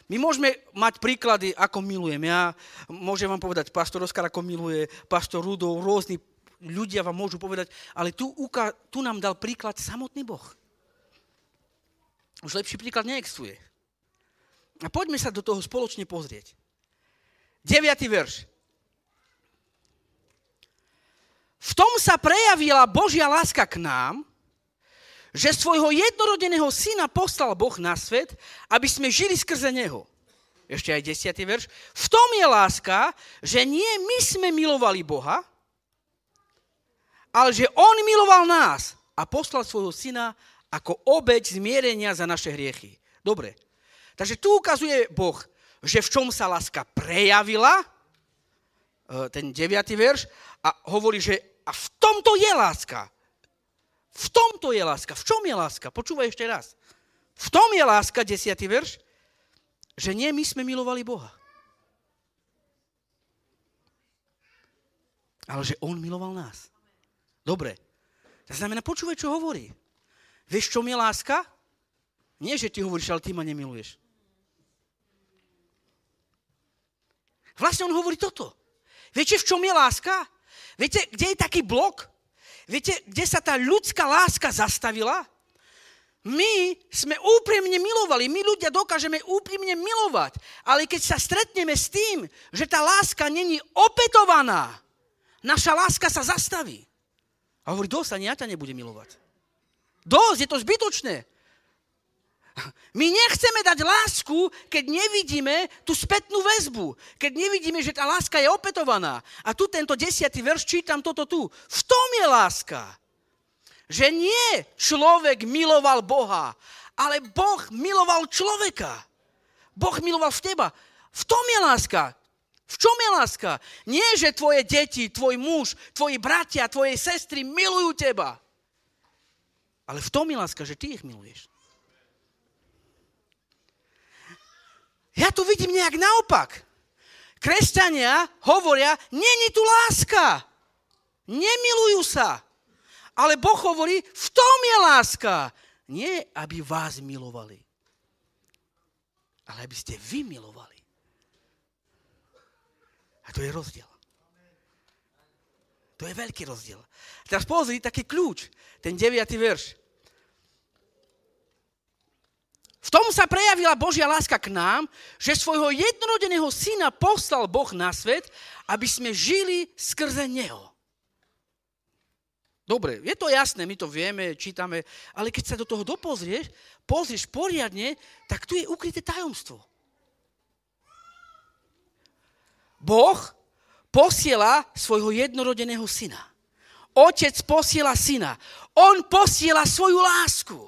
My môžeme mať príklady, ako milujem. Ja môžem vám povedať, pastor Oskar ako miluje, pastor Rudolf, rôzni ľudia vám môžu povedať, ale tu nám dal príklad samotný Boh. Už lepší príklad neexistuje. A poďme sa do toho spoločne pozrieť. 9. verš. V tom sa prejavila Božia láska k nám, že svojho jednorodeného syna poslal Boh na svet, aby sme žili skrze neho. Ešte aj 10. verš. V tom je láska, že nie my sme milovali Boha, ale že on miloval nás a poslal svojho syna ako obeť zmierenia za naše hriechy. Dobre. Takže tu ukazuje Boh, že v čom sa láska prejavila, ten 9. verš, a hovorí, že a v tomto je láska. V tomto je láska. V čom je láska? Počúvaj ešte raz. V tom je láska, 10. verš, že nie my sme milovali Boha. Ale že on miloval nás. Dobre. To znamená, počúvaj, čo hovorí. Vieš, čom je láska? Nie, že ty hovoríš, ale ty ma nemiluješ. Vlastne on hovorí toto. Viete, v čom je láska? Viete, kde je taký blok? Viete, kde sa tá ľudská láska zastavila? My sme úprimne milovali, my ľudia dokážeme úprimne milovať, ale keď sa stretneme s tým, že tá láska není opätovaná, naša láska sa zastaví. A hovorí, dosť, ani ja ťa nebudem milovať. Dosť, je to zbytočné. My nechceme dať lásku, keď nevidíme tú spätnú väzbu. Keď nevidíme, že tá láska je opätovaná. A tu tento 10. verš čítam toto tu. V tom je láska. Že nie človek miloval Boha, ale Boh miloval človeka. Boh miloval v teba. V tom je láska. V čom je láska? Nie, že tvoje deti, tvoj muž, tvoji bratia, tvoje sestry milujú teba. Ale v tom je láska, že ty ich miluješ. Ja tu vidím nejak naopak. Kresťania hovoria, není tu láska. Nemilujú sa. Ale Boh hovorí, v tom je láska. Nie, aby vás milovali, ale aby ste vy milovali. A to je rozdiel. To je veľký rozdiel. Teraz pozri, taký kľúč, ten 9. verš. V tom sa prejavila Božia láska k nám, že svojho jednorodeného syna poslal Boh na svet, aby sme žili skrze neho. Dobre, je to jasné, my to vieme, čítame, ale keď sa do toho pozrieš poriadne, tak tu je ukryté tajomstvo. Boh posiela svojho jednorodeného syna. Otec posiela syna. On posiela svoju lásku.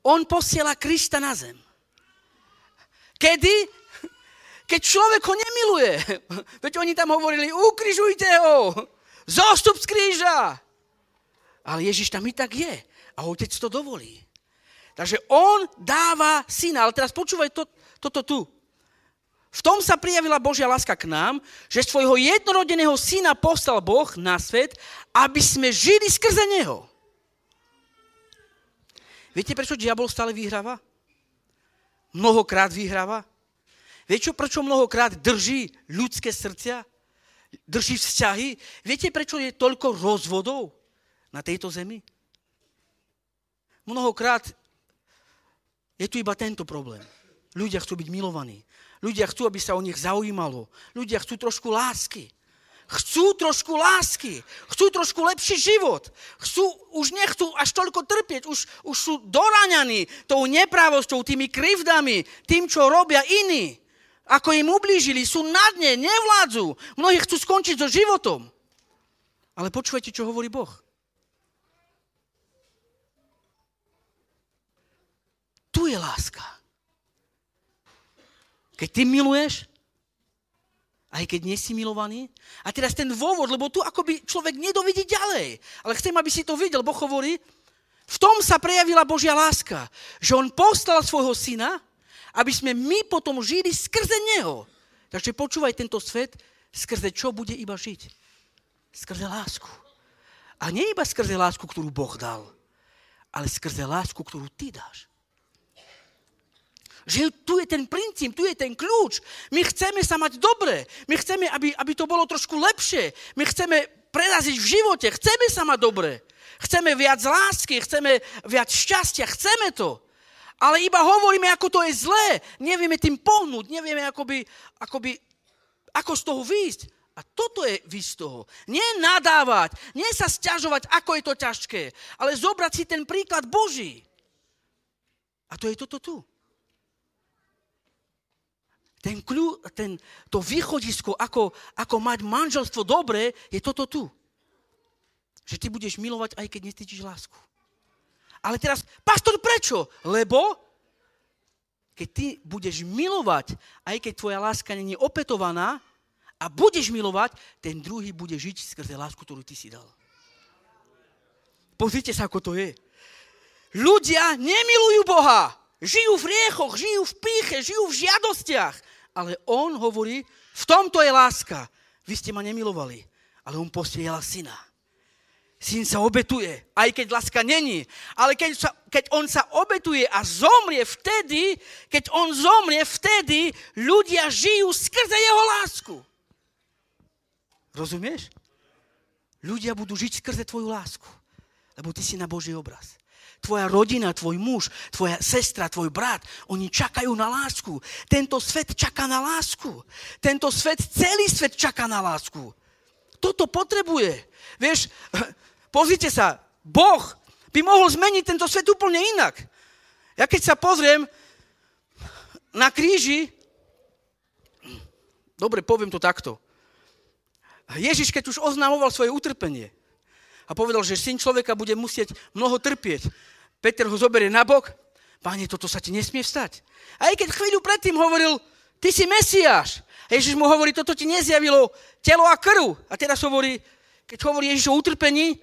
On posiela Krista na zem. Kedy? Keď človek ho nemiluje. Veď oni tam hovorili, ukrižujte ho, zostup z kríža. Ale Ježiš tam i tak je. A otec to dovolí. Takže on dáva syna. Ale teraz počúvaj toto tu. V tom sa prijavila Božia láska k nám, že svojho jednorodeného syna poslal Boh na svet, aby sme žili skrze neho. Viete, prečo diabol stále vyhráva? Mnohokrát vyhráva. Viete, prečo mnohokrát drží ľudské srdcia? Drží vzťahy? Viete, prečo je toľko rozvodov na tejto zemi? Mnohokrát je tu iba tento problém. Ľudia chcú byť milovaní. Ľudia chcú, aby sa o nich zaujímalo. Ľudia chcú trošku lásky. Chcú trošku lásky. Chcú trošku lepší život. Už nechcú až toľko trpieť. Už sú doráňaní tou nepravosťou, tými krivdami, tým, čo robia iní. Ako im ublížili, sú na dne, nevládzu. Mnohí chcú skončiť so životom. Ale počúvajte, čo hovorí Boh. Tu je láska. Keď ty miluješ, aj keď nie si milovaný. A teraz ten dôvod, lebo tu akoby človek nedovidí ďalej. Ale chcem, aby si to videl. Boh hovorí, v tom sa prejavila Božia láska. Že on poslal svojho syna, aby sme my potom žili skrze neho. Takže počúvaj tento svet, skrze čo bude iba žiť? Skrze lásku. A nie iba skrze lásku, ktorú Boh dal, ale skrze lásku, ktorú ty dáš. Že tu je ten princíp, tu je ten kľúč. My chceme sa mať dobre. My chceme, aby to bolo trošku lepšie. My chceme preraziť v živote. Chceme sa mať dobre. Chceme viac lásky, chceme viac šťastia. Chceme to. Ale iba hovoríme, ako to je zlé. Nevieme tým pohnúť. Nevieme, ako z toho výjsť. A toto je výjsť z toho. Nie nadávať, nie sa sťažovať, ako je to ťažké. Ale zobrať si ten príklad Boží. A to je toto tu. To východisko, ako mať manželstvo dobré, je toto tu. Že ty budeš milovať, aj keď necítiš lásku. Ale teraz, pastor, prečo? Lebo keď ty budeš milovať, aj keď tvoja láska nie je opetovaná, a budeš milovať, ten druhý bude žiť skrze lásku, ktorú ty si dal. Pozrite sa, ako to je. Ľudia nemilujú Boha. Žijú v riechoch, žijú v pýche, žijú v žiadostiach. Ale on hovorí, v tomto je láska. Vy ste ma nemilovali, ale on postrieľal syna. Syn sa obetuje, aj keď láska není. Ale keď on sa obetuje a zomrie vtedy, ľudia žijú skrze jeho lásku. Rozumieš? Ľudia budú žiť skrze tvoju lásku, lebo ty si na Boží obraz. Tvoja rodina, tvoj muž, tvoja sestra, tvoj brat, oni čakajú na lásku. Tento svet čaká na lásku. Celý svet čaká na lásku. Toto potrebuje. Vieš, pozrite sa, Boh by mohol zmeniť tento svet úplne inak. Ja keď sa pozriem na kríži, dobre, poviem to takto. Ježiš, keď už oznamoval svoje utrpenie a povedal, že syn človeka bude musieť mnoho trpieť, Peter ho zoberie na bok, Páne, toto sa ti nesmie vstať. A aj keď chvíľu predtým hovoril, ty si Mesiáš. A Ježiš mu hovorí, toto ti nezjavilo telo a krv. A teraz hovorí, keď hovorí Ježiš o utrpení,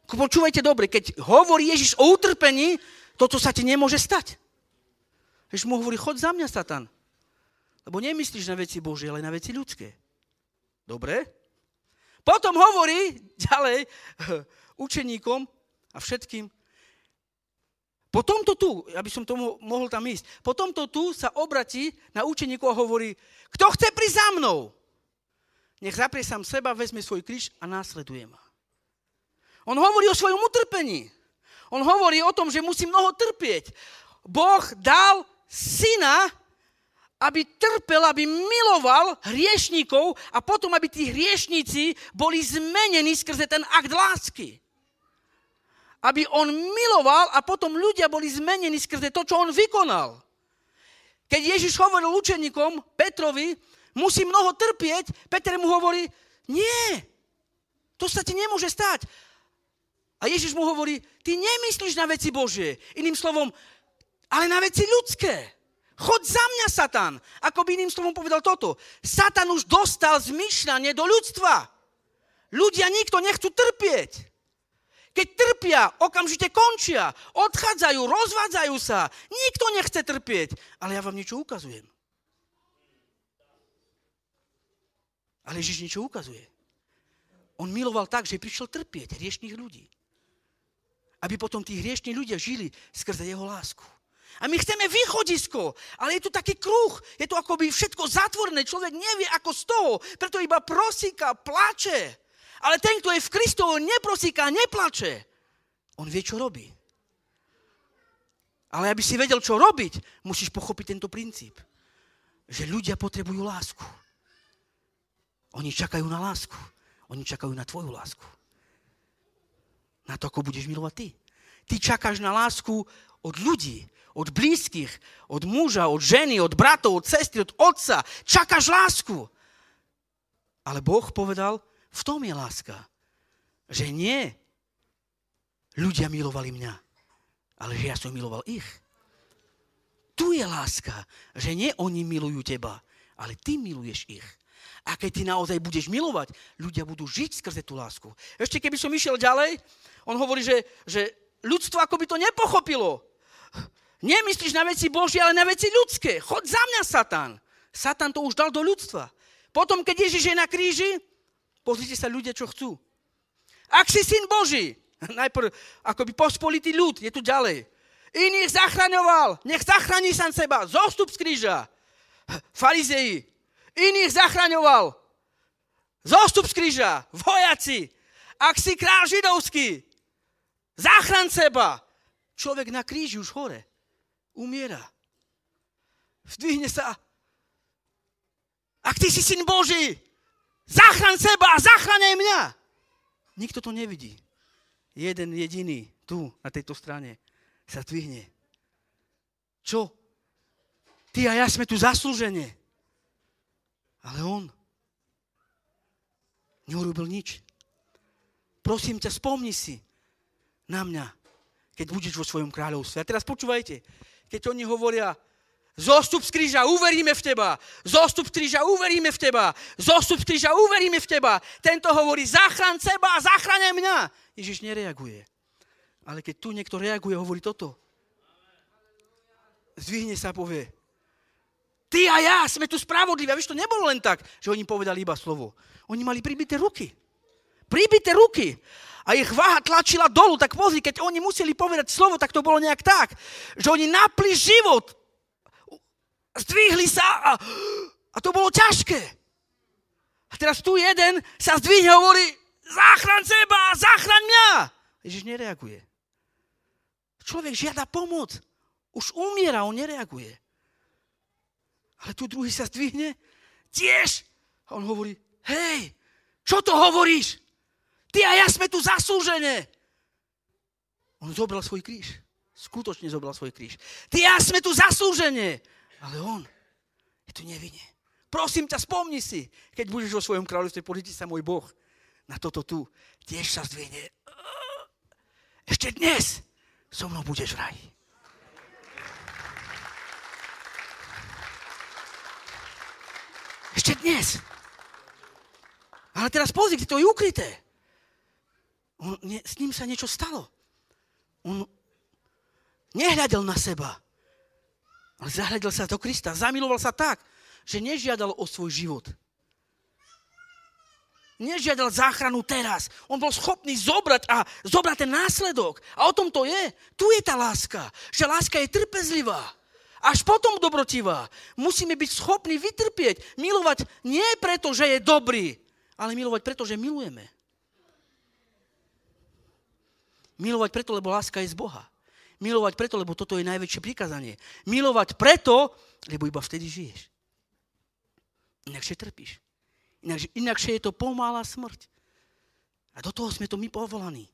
počúvajte dobre, keď hovorí Ježiš o utrpení, toto sa ti nemôže stať. Ježiš mu hovorí, choď za mňa, Satan. Lebo nemyslíš na veci Božie, ale na veci ľudské. Dobre? Potom hovorí ďalej učeníkom a všetkým, po tomto tu, aby som tomu mohol tam ísť, po tomto tu sa obratí na učeníkov a hovorí, kto chce prísť za mnou? Nech zaprie sám seba, vezme svoj kríž a následuje ma. On hovorí o svojom utrpení. On hovorí o tom, že musí mnoho trpieť. Boh dal syna, aby trpel, aby miloval hriešníkov a potom, aby tí hriešníci boli zmenení skrze ten akt lásky. Aby on miloval a potom ľudia boli zmenení skrze to, čo on vykonal. Keď Ježiš hovoril učeníkom, Petrovi, musí mnoho trpieť, Peter mu hovorí, nie, to sa ti nemôže stať. A Ježiš mu hovorí, ty nemyslíš na veci Božie. Iným slovom, ale na veci ľudské. Choď za mňa, Satan. Ako by iným slovom povedal toto. Satan už dostal zmýšľanie do ľudstva. Ľudia nikto nechcú trpieť. Keď trpia, okamžite končia, odchádzajú, rozvádzajú sa. Nikto nechce trpieť. Ale ja vám niečo ukazujem. Ale Ježiš niečo ukazuje. On miloval tak, že prišiel trpieť hriešných ľudí. Aby potom tí hriešní ľudia žili skrze jeho lásku. A my chceme východisko, ale je tu taký kruh, je tu akoby všetko zatvorené, človek nevie ako z toho, preto iba prosíka, plače. Ale ten, kto je v Kristovi, neprosíka, neplače. On vie, čo robí. Ale aby si vedel, čo robiť, musíš pochopiť tento princíp. Že ľudia potrebujú lásku. Oni čakajú na lásku. Oni čakajú na tvoju lásku. Na to, ako budeš milovať ty. Ty čakáš na lásku od ľudí, od blízkych, od muža, od ženy, od bratov, od sestry, od otca. Čakáš lásku. Ale Boh povedal, v tom je láska. Že nie ľudia milovali mňa, ale že ja som miloval ich. Tu je láska, že nie oni milujú teba, ale ty miluješ ich. A keď ty naozaj budeš milovať, ľudia budú žiť skrze tú lásku. Ešte keby som išiel ďalej, on hovorí, že ľudstvo akoby to nepochopilo. Nemyslíš na veci Božie, ale na veci ľudské. Choď za mňa, Satan. Satan to už dal do ľudstva. Potom, keď Ježiš je na kríži, pozrite sa ľudia, čo chcú. Ak si syn Boží, najprv akoby pospolitý ľud, je tu ďalej. Iných zachraňoval, nech zachráni sám seba, zostup z kríža. Farizei, iných zachraňoval, zostup z kríža, vojaci. Ak si král židovský, zachraň seba. Človek na kríži už hore, umiera. Vzdvihne sa. Ak ty si syn Boží, zachraň seba a zachraňaj mňa. Nikto to nevidí. Jeden jediný tu, na tejto strane, sa zdvihne. Čo? Ty a ja sme tu zaslúžene. Ale on neurobil nič. Prosím ťa, spomni si na mňa, keď budeš vo svojom kráľovstve. A teraz počúvajte, keď oni hovoria, zostup z kríža, uveríme v teba. Zostup z kríža, uveríme v teba. Zostup z kríža, uveríme v teba. Tento hovorí, zachraň seba a zachraňaj mňa. Ježiš nereaguje. Ale keď tu niekto reaguje, hovorí toto. Zdvihne sa a povie, ty a ja sme tu spravodliví. A vieš, to nebolo len tak, že oni povedali iba slovo. Oni mali pribité ruky. Pribité ruky. A ich váha tlačila dolu. Tak pozri, keď oni museli povedať slovo, tak to bolo nejak tak, že oni napli život. Zdvihli sa a to bolo ťažké. A teraz tu jeden sa zdvihne a hovorí, zachraň seba, zachraň mňa. Ježiš nereaguje. Človek žiada pomoc. Už umiera, on nereaguje. Ale tu druhý sa zdvihne, tiež. A on hovorí, hej, čo to hovoríš? Ty a ja sme tu zaslúžené. On zobral svoj kríž. Skutočne zobral svoj kríž. Ty a ja sme tu zaslúžené. Ale on je tu nevinne. Prosím ťa, spomni si, keď budeš vo svojom kráľovstve, pozrite sa, môj Boh, na toto tu, tiež sa zdvihne. Ešte dnes so mnou budeš v raji. Ešte dnes. Ale teraz pozri, to je ukryté. S ním sa niečo stalo. On nehľadel na seba, ale zahľadil sa do Krista. Zamiloval sa tak, že nežiadal o svoj život. Nežiadal záchranu teraz. On bol schopný zobrať ten následok. A o tom to je. Tu je tá láska. Že láska je trpezlivá. Až potom dobrotivá. Musíme byť schopní vytrpieť. Milovať nie preto, že je dobrý, ale milovať preto, že milujeme. Milovať preto, lebo láska je z Boha. Milovať preto, lebo toto je najväčšie prikázanie. Milovať preto, lebo iba vtedy žiješ. Inakšie trpíš. Inakšie je to pomalá smrť. A do toho sme to my povolaní.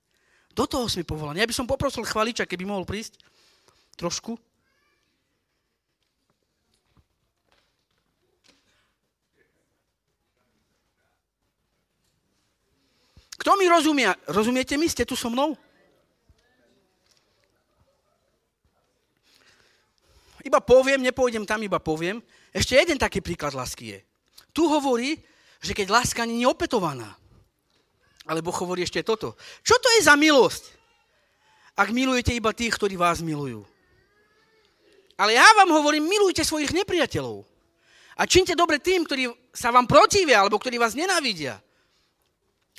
Do toho sme povolaní. Ja by som poprosil chvaliča, keby mohol prísť trošku. Kto mi rozumie? Rozumiete mi? Ste tu so mnou? Iba poviem, nepôjdem tam, iba poviem. Ešte jeden taký príklad lásky je. Tu hovorí, že keď láska nie je opetovaná. Ale Boh hovorí ešte toto. Čo to je za milosť? Ak milujete iba tých, ktorí vás milujú. Ale ja vám hovorím, milujte svojich nepriateľov. A činte dobre tým, ktorí sa vám protivia, alebo ktorí vás nenávidia.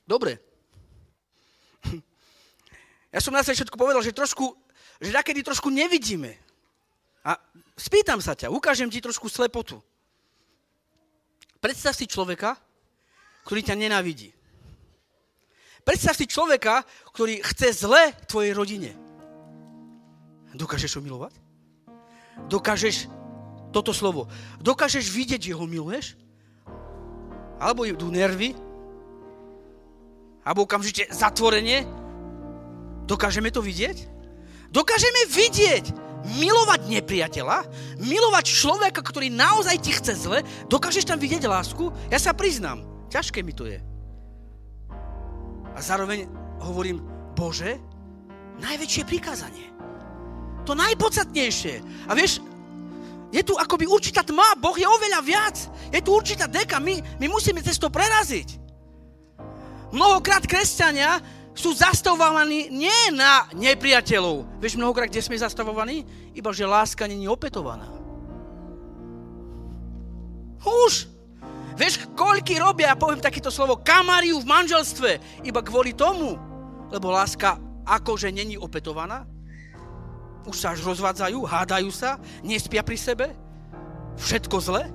Dobre. Ja som na začiatku povedal, že nakedy trošku nevidíme. A spýtam sa ťa, ukážem ti trošku slepotu. Predstav si človeka, ktorý ťa nenávidí. Predstav si človeka, ktorý chce zle tvojej rodine. Dokážeš ho milovať? dokážeš, toto slovo, dokážeš vidieť, že ho miluješ? Alebo idú nervy? Alebo okamžite zatvorenie? Dokážeme to vidieť? Dokážeme vidieť, milovať nepriateľa, milovať človeka, ktorý naozaj ti chce zle, dokážeš tam vidieť lásku? Ja sa priznám, ťažké mi to je. A zároveň hovorím, Bože, najväčšie prikázanie. To najpodstatnejšie. A vieš, je tu akoby určitá tma, Boh je oveľa viac. Je tu určitá deka, my musíme cez to preraziť. Mnohokrát kresťania sú zastavovaní nie na nepriateľov. Vieš, mnohokrát, kde sme zastavovaní? Iba, že láska nie je opetovaná. Už. Vieš, koľky robia, poviem takéto slovo, kamáriu v manželstve, iba kvôli tomu, lebo láska akože není opetovaná. Už sa až rozvádzajú, hádajú sa, nespia pri sebe, všetko zle.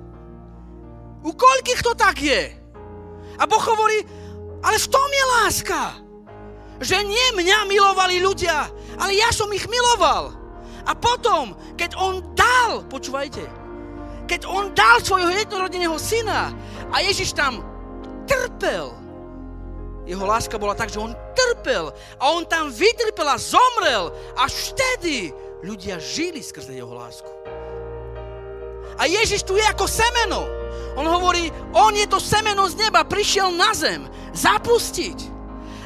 U koľkých to tak je? A Boh hovorí, ale v tom je láska. Že nie mňa milovali ľudia, ale ja som ich miloval. A potom, keď on dal, počúvajte, keď on dal svojho jednorodeného syna a Ježiš tam trpel, jeho láska bola tak, že on trpel a on tam vytrpel a zomrel. Až vtedy ľudia žili skrze jeho lásku. A Ježiš tu je ako semeno. On hovorí, on je to semeno z neba, prišiel na zem zapustiť.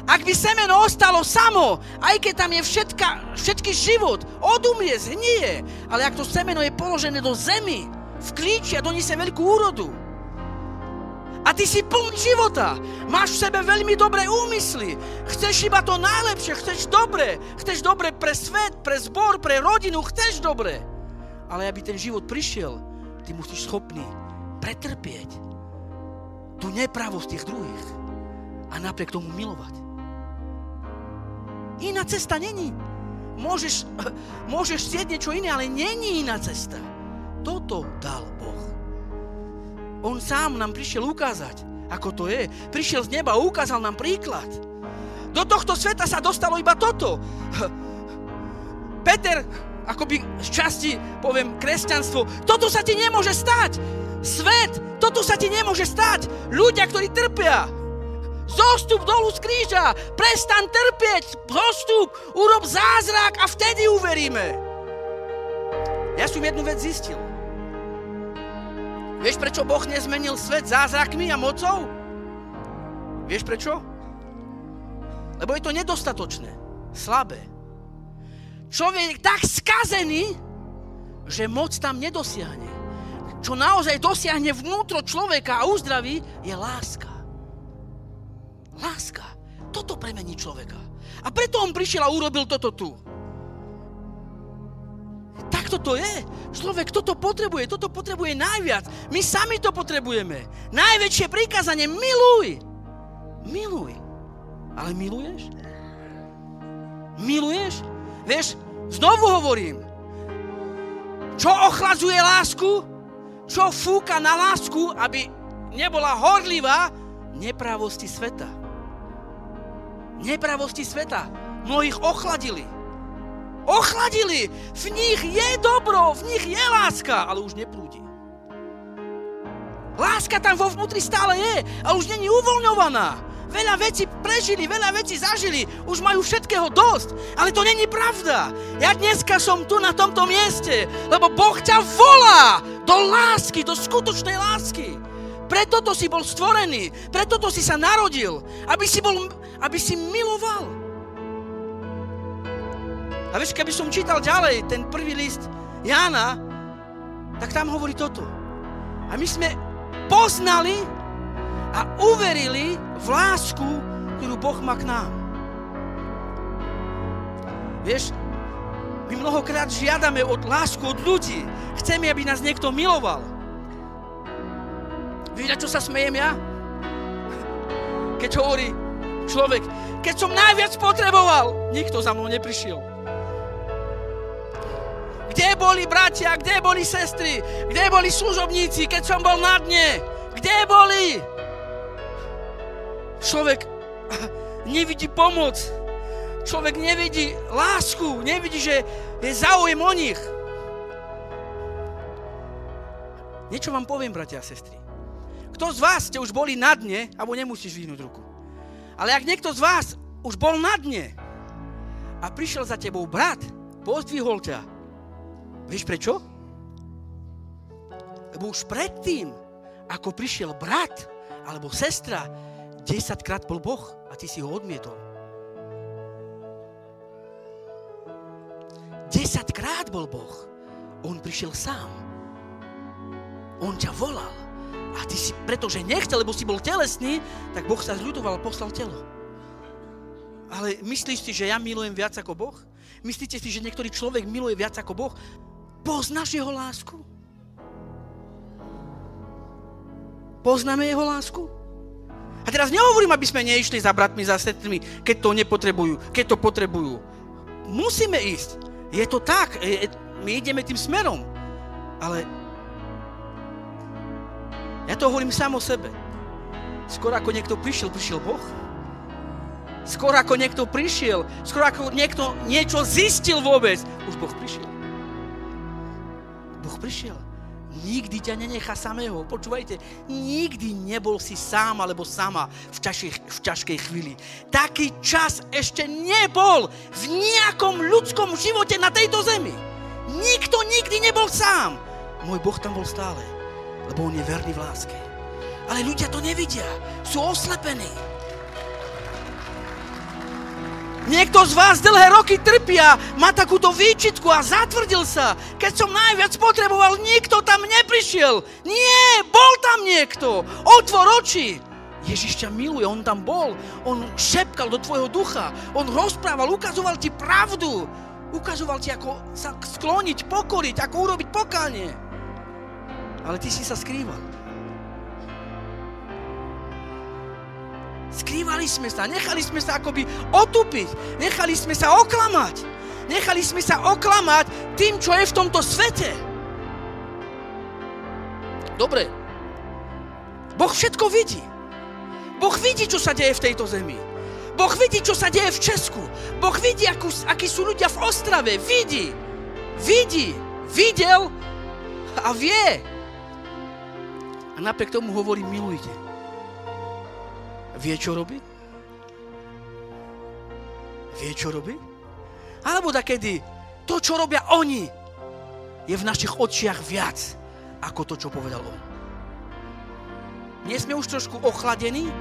Ak by semeno ostalo samo, aj keď tam je všetky život, odumrie, zhnie, ale ak to semeno je položené do zemi, vklíči a doniesie veľkú úrodu. A ty si plný života, máš v sebe veľmi dobré úmysly, chceš iba to najlepšie, chceš dobre pre svet, pre zbor, pre rodinu, chceš dobre. Ale aby ten život prišiel, ty musíš schopný pretrpieť tú nepravosť tých druhých a napriek tomu milovať. Iná cesta není. Môžeš chcieť niečo iné, ale není iná cesta. Toto dal Boh. On sám nám prišiel ukázať, ako to je. Prišiel z neba a ukázal nám príklad. Do tohto sveta sa dostalo iba toto. Peter, akoby z časti, poviem, kresťanstvo, toto sa ti nemôže stať. Svet, toto sa ti nemôže stať. Ľudia, ktorí trpia, zostup dolu z kríža, prestan trpieť, zostup, urob zázrak a vtedy uveríme. Ja som jednu vec zistil. Vieš, prečo Boh nezmenil svet zázrakmi a mocou? Vieš prečo? Lebo je to nedostatočné, slabé. Človek je tak skazený, že moc tam nedosiahne. Čo naozaj dosiahne vnútro človeka a uzdraví, je láska. Láska. Toto premení človeka. A preto on prišiel a urobil toto tu. Takto to je. Človek toto potrebuje najviac. My sami to potrebujeme. Najväčšie prikázanie, miluj. Miluj. Ale miluješ? Miluješ? Vieš, znovu hovorím. Čo ochladzuje lásku? Čo fúka na lásku, aby nebola horlivá? Nepravosti sveta. Nepravosti sveta. Mnohých ochladili. Ochladili. V nich je dobro, v nich je láska, ale už neprúdi. Láska tam vo vnútri stále je, ale už není uvoľňovaná. Veľa vecí prežili, veľa vecí zažili, už majú všetkého dosť, ale to není pravda. Ja dneska som tu na tomto mieste, lebo Boh ťa volá do lásky, do skutočnej lásky. Preto to si bol stvorený, preto to si sa narodil, aby si miloval. A vieš, keby som čítal ďalej ten prvý list Jána, tak tam hovorí toto. A my sme poznali a uverili v lásku, ktorú Boh má k nám. Vieš, my mnohokrát žiadame lásku od ľudí. Chceme, aby nás niekto miloval. Vieš, na čo sa smejem ja? Keď hovorí človek, keď som najviac potreboval, nikto za mnou neprišiel. Kde boli bratia, kde boli sestry, kde boli služobníci, keď som bol na dne? Kde boli? Človek nevidí pomoc. Človek nevidí lásku, nevidí, že je záujem o nich. Niečo vám poviem, bratia a sestry. Kto z vás ste už boli na dne, alebo nemusíš vyhnúť ruku. Ale ak niekto z vás už bol na dne a prišiel za tebou brat, pozdvihol ťa. Vieš prečo? Lebo už predtým, ako prišiel brat alebo sestra, 10-krát bol Boh a ty si ho odmietol. 10-krát bol Boh. On prišiel sám. On ťa volal. A ty si, pretože nechcel, lebo si bol telesný, tak Boh sa zľudoval a poslal telo. Ale myslíš si, že ja milujem viac ako Boh? Myslíte si, že niektorý človek miluje viac ako Boh? Poznáš jeho lásku? Poznáme jeho lásku? A teraz nehovorím, aby sme neišli za bratmi, za sestrami, keď to nepotrebujú, keď to potrebujú. Musíme ísť. Je to tak. My ideme tým smerom. Ale ja to hovorím sám o sebe. Skoro ako niekto prišiel Boh. Skoro ako niekto prišiel, skoro ako niekto niečo zistil vôbec, už Boh prišiel. Boh prišiel. Nikdy ťa nenechá samého. Počúvajte, nikdy nebol si sám alebo sama v ťažkej chvíli. Taký čas ešte nebol v nejakom ľudskom živote na tejto zemi. Nikto nikdy nebol sám. Môj Boh tam bol stále, lebo on je verný v láske. Ale ľudia to nevidia. Sú oslepení. Niekto z vás dlhé roky trpia, má takúto výčitku a zatvrdil sa. Keď som najviac potreboval, nikto tam neprišiel. Nie, bol tam niekto. Otvor oči. Ježiš ťa miluje, on tam bol. On šepkal do tvojho ducha. On rozprával, ukazoval ti pravdu. Ukazoval ti, ako sa skloniť, pokoriť, ako urobiť pokánie. Ale ty si sa skrýval. Skrývali sme sa, nechali sme sa akoby otupiť, nechali sme sa oklamať. Nechali sme sa oklamať tým, čo je v tomto svete. Dobre. Boh všetko vidí. Boh vidí, čo sa deje v tejto zemi. Boh vidí, čo sa deje v Česku. Boh vidí, akí sú ľudia v Ostrave. Vidí. Videl a vie. A napriek tomu hovorí, milujte. Vie, čo robí? Vie, čo robí? Alebo takedy to, čo robia oni, je v našich očiach viac ako to, čo povedal on. Nie sme už trošku ochladení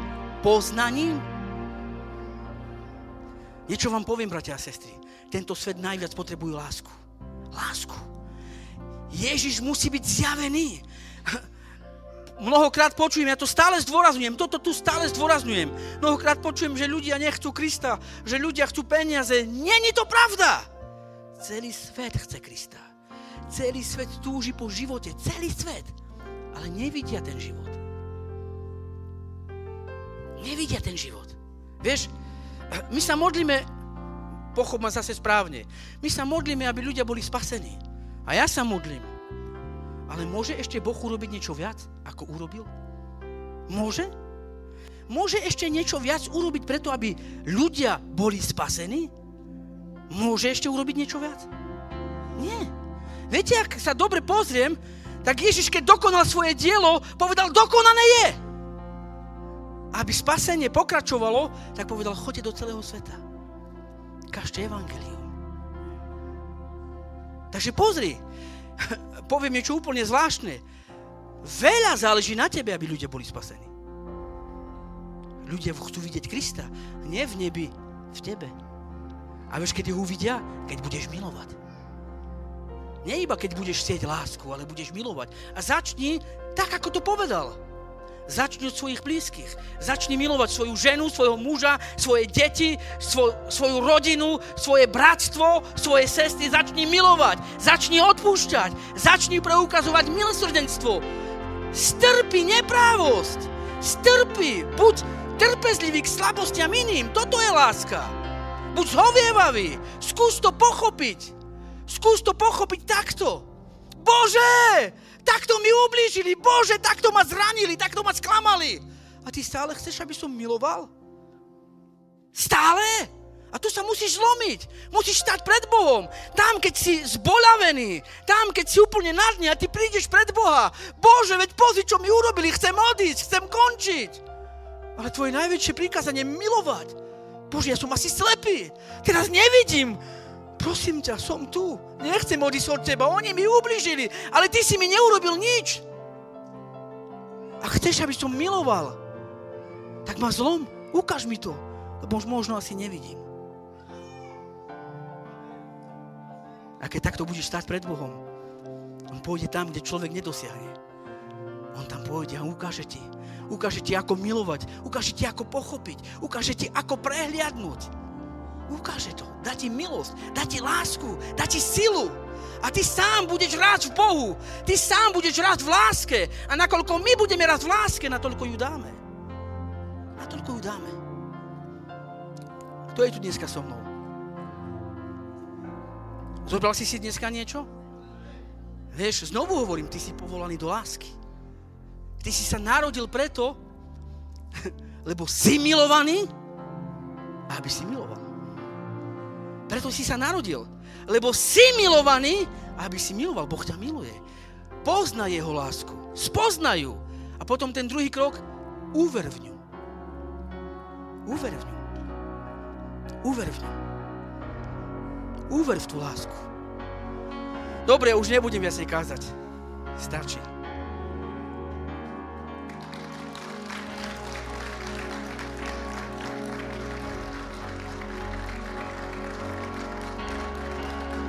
poznaním? Niečo vám poviem, bratia a sestry. Tento svet najviac potrebuje lásku. Lásku. Ježiš musí byť zjavený. Mnohokrát počujem, ja to stále zdôrazňujem, toto tu stále zdôrazňujem. Mnohokrát počujem, že ľudia nechcú Krista, že ľudia chcú peniaze. Není to pravda. Celý svet chce Krista. Celý svet túži po živote. Celý svet. Ale nevidia ten život. Nevidia ten život. Vieš, my sa modlíme, pochop ma zase správne, my sa modlíme, aby ľudia boli spasení. A ja sa modlím. Ale môže ešte Boh urobiť niečo viac, ako urobil? Môže? Môže ešte niečo viac urobiť preto, aby ľudia boli spasení? Môže ešte urobiť niečo viac? Nie. Viete, ak sa dobre pozriem, tak Ježiš, keď dokonal svoje dielo, povedal, dokonané je. Aby spasenie pokračovalo, tak povedal, choďte do celého sveta. Kažte evanjelium. Takže pozri, poviem niečo úplne zvláštne. Veľa záleží na tebe, aby ľudia boli spasení. Ľudia chcú vidieť Krista. Nie v nebi, v tebe. A vieš, keď ho uvidia? Keď budeš milovať. Nie iba keď budeš sieť lásku, ale budeš milovať. A začni tak, ako to povedal. Začni od svojich blízkych. Začni milovať svoju ženu, svojho muža, svoje deti, svoju rodinu, svoje bratstvo, svoje sestry. Začni milovať. Začni odpúšťať. Začni preukazovať milosrdenstvo. Strpi neprávosť. Strpi. Buď trpezlivý k slabostiam iným. Toto je láska. Buď zhovievavý. Skús to pochopiť. Skús to pochopiť takto. Bože! Takto mi ublížili, Bože, takto ma zranili, takto ma sklamali. A ty stále chceš, aby som miloval? Stále? A A tu sa musíš zlomiť. Musíš stať pred Bohom. Tam, keď si zbolavený. Tam, keď si úplne na dne a ty prídeš pred Boha. Bože, veď pozri, čo mi urobili. Chcem odísť, chcem končiť. Ale tvoje najväčšie prikázanie je milovať. Bože, ja som asi slepý. Teraz nevidím. Prosím ťa, som tu. Nechcem odísť od teba. Oni mi ublížili. Ale ty si mi neurobil nič. A chceš, aby som miloval, tak ma zlom. Ukáž mi to. Lebo možno asi nevidím. A keď takto budeš stáť pred Bohom, on pôjde tam, kde človek nedosiahne. On tam pôjde a ukáže ti. Ukáže ti, ako milovať. Ukáže ti, ako pochopiť. Ukáže ti, ako prehliadnúť. Ukáže to. Dá ti milosť. Dá ti lásku. Dá ti silu. A ty sám budeš rásť v Bohu. Ty sám budeš rásť v láske. A nakoľko my budeme rásť v láske, natoľko ju dáme. Natoľko ju dáme. Kto je tu dneska so mnou? Zobral si dneska niečo? Vieš, znovu hovorím, ty si povolaný do lásky. Ty si sa narodil preto, lebo si milovaný, aby si miloval. Preto si sa narodil, lebo si milovaný, aby si miloval. Boh ťa miluje. Poznaj jeho lásku. Spoznaj ju. A potom ten druhý krok, uver v ňu. Uver v ňu. Uver v ňu. Uver v tú lásku. Dobre, už nebudem viacej kázať. Stačí.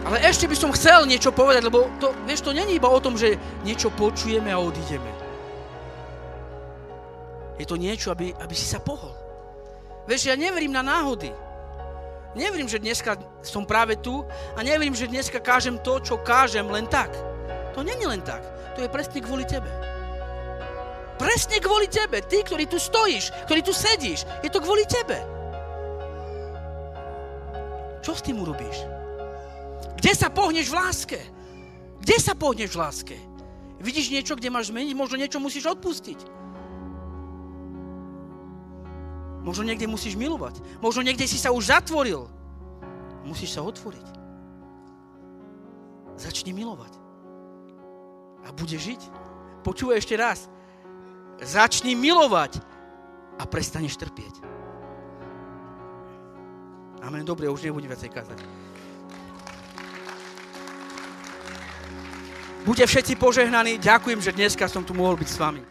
Ale ešte by som chcel niečo povedať, lebo to, vieš, to není iba o tom, že niečo počujeme a odídeme. Je to niečo, aby si sa pohol. Vieš, ja neverím na náhody. Neverím, že dneska som práve tu a neverím, že dneska kážem to, čo kážem len tak. To nie je len tak. To je presne kvôli tebe. Presne kvôli tebe. Ty, ktorý tu stojíš, ktorý tu sedíš, je to kvôli tebe. Čo s tým urobíš? Kde sa pohneš v láske? Kde sa pohneš v láske? Vidíš niečo, kde máš zmeniť? Možno niečo musíš odpustiť. Možno niekde musíš milovať. Možno niekde si sa už zatvoril. Musíš sa otvoriť. Začni milovať. A bude žiť. Počúvaj ešte raz. Začni milovať a prestaneš trpieť. Amen. Dobre, už nebudem viacej kázať. Buďte všetci požehnaní. Ďakujem, že dneska som tu mohol byť s vami.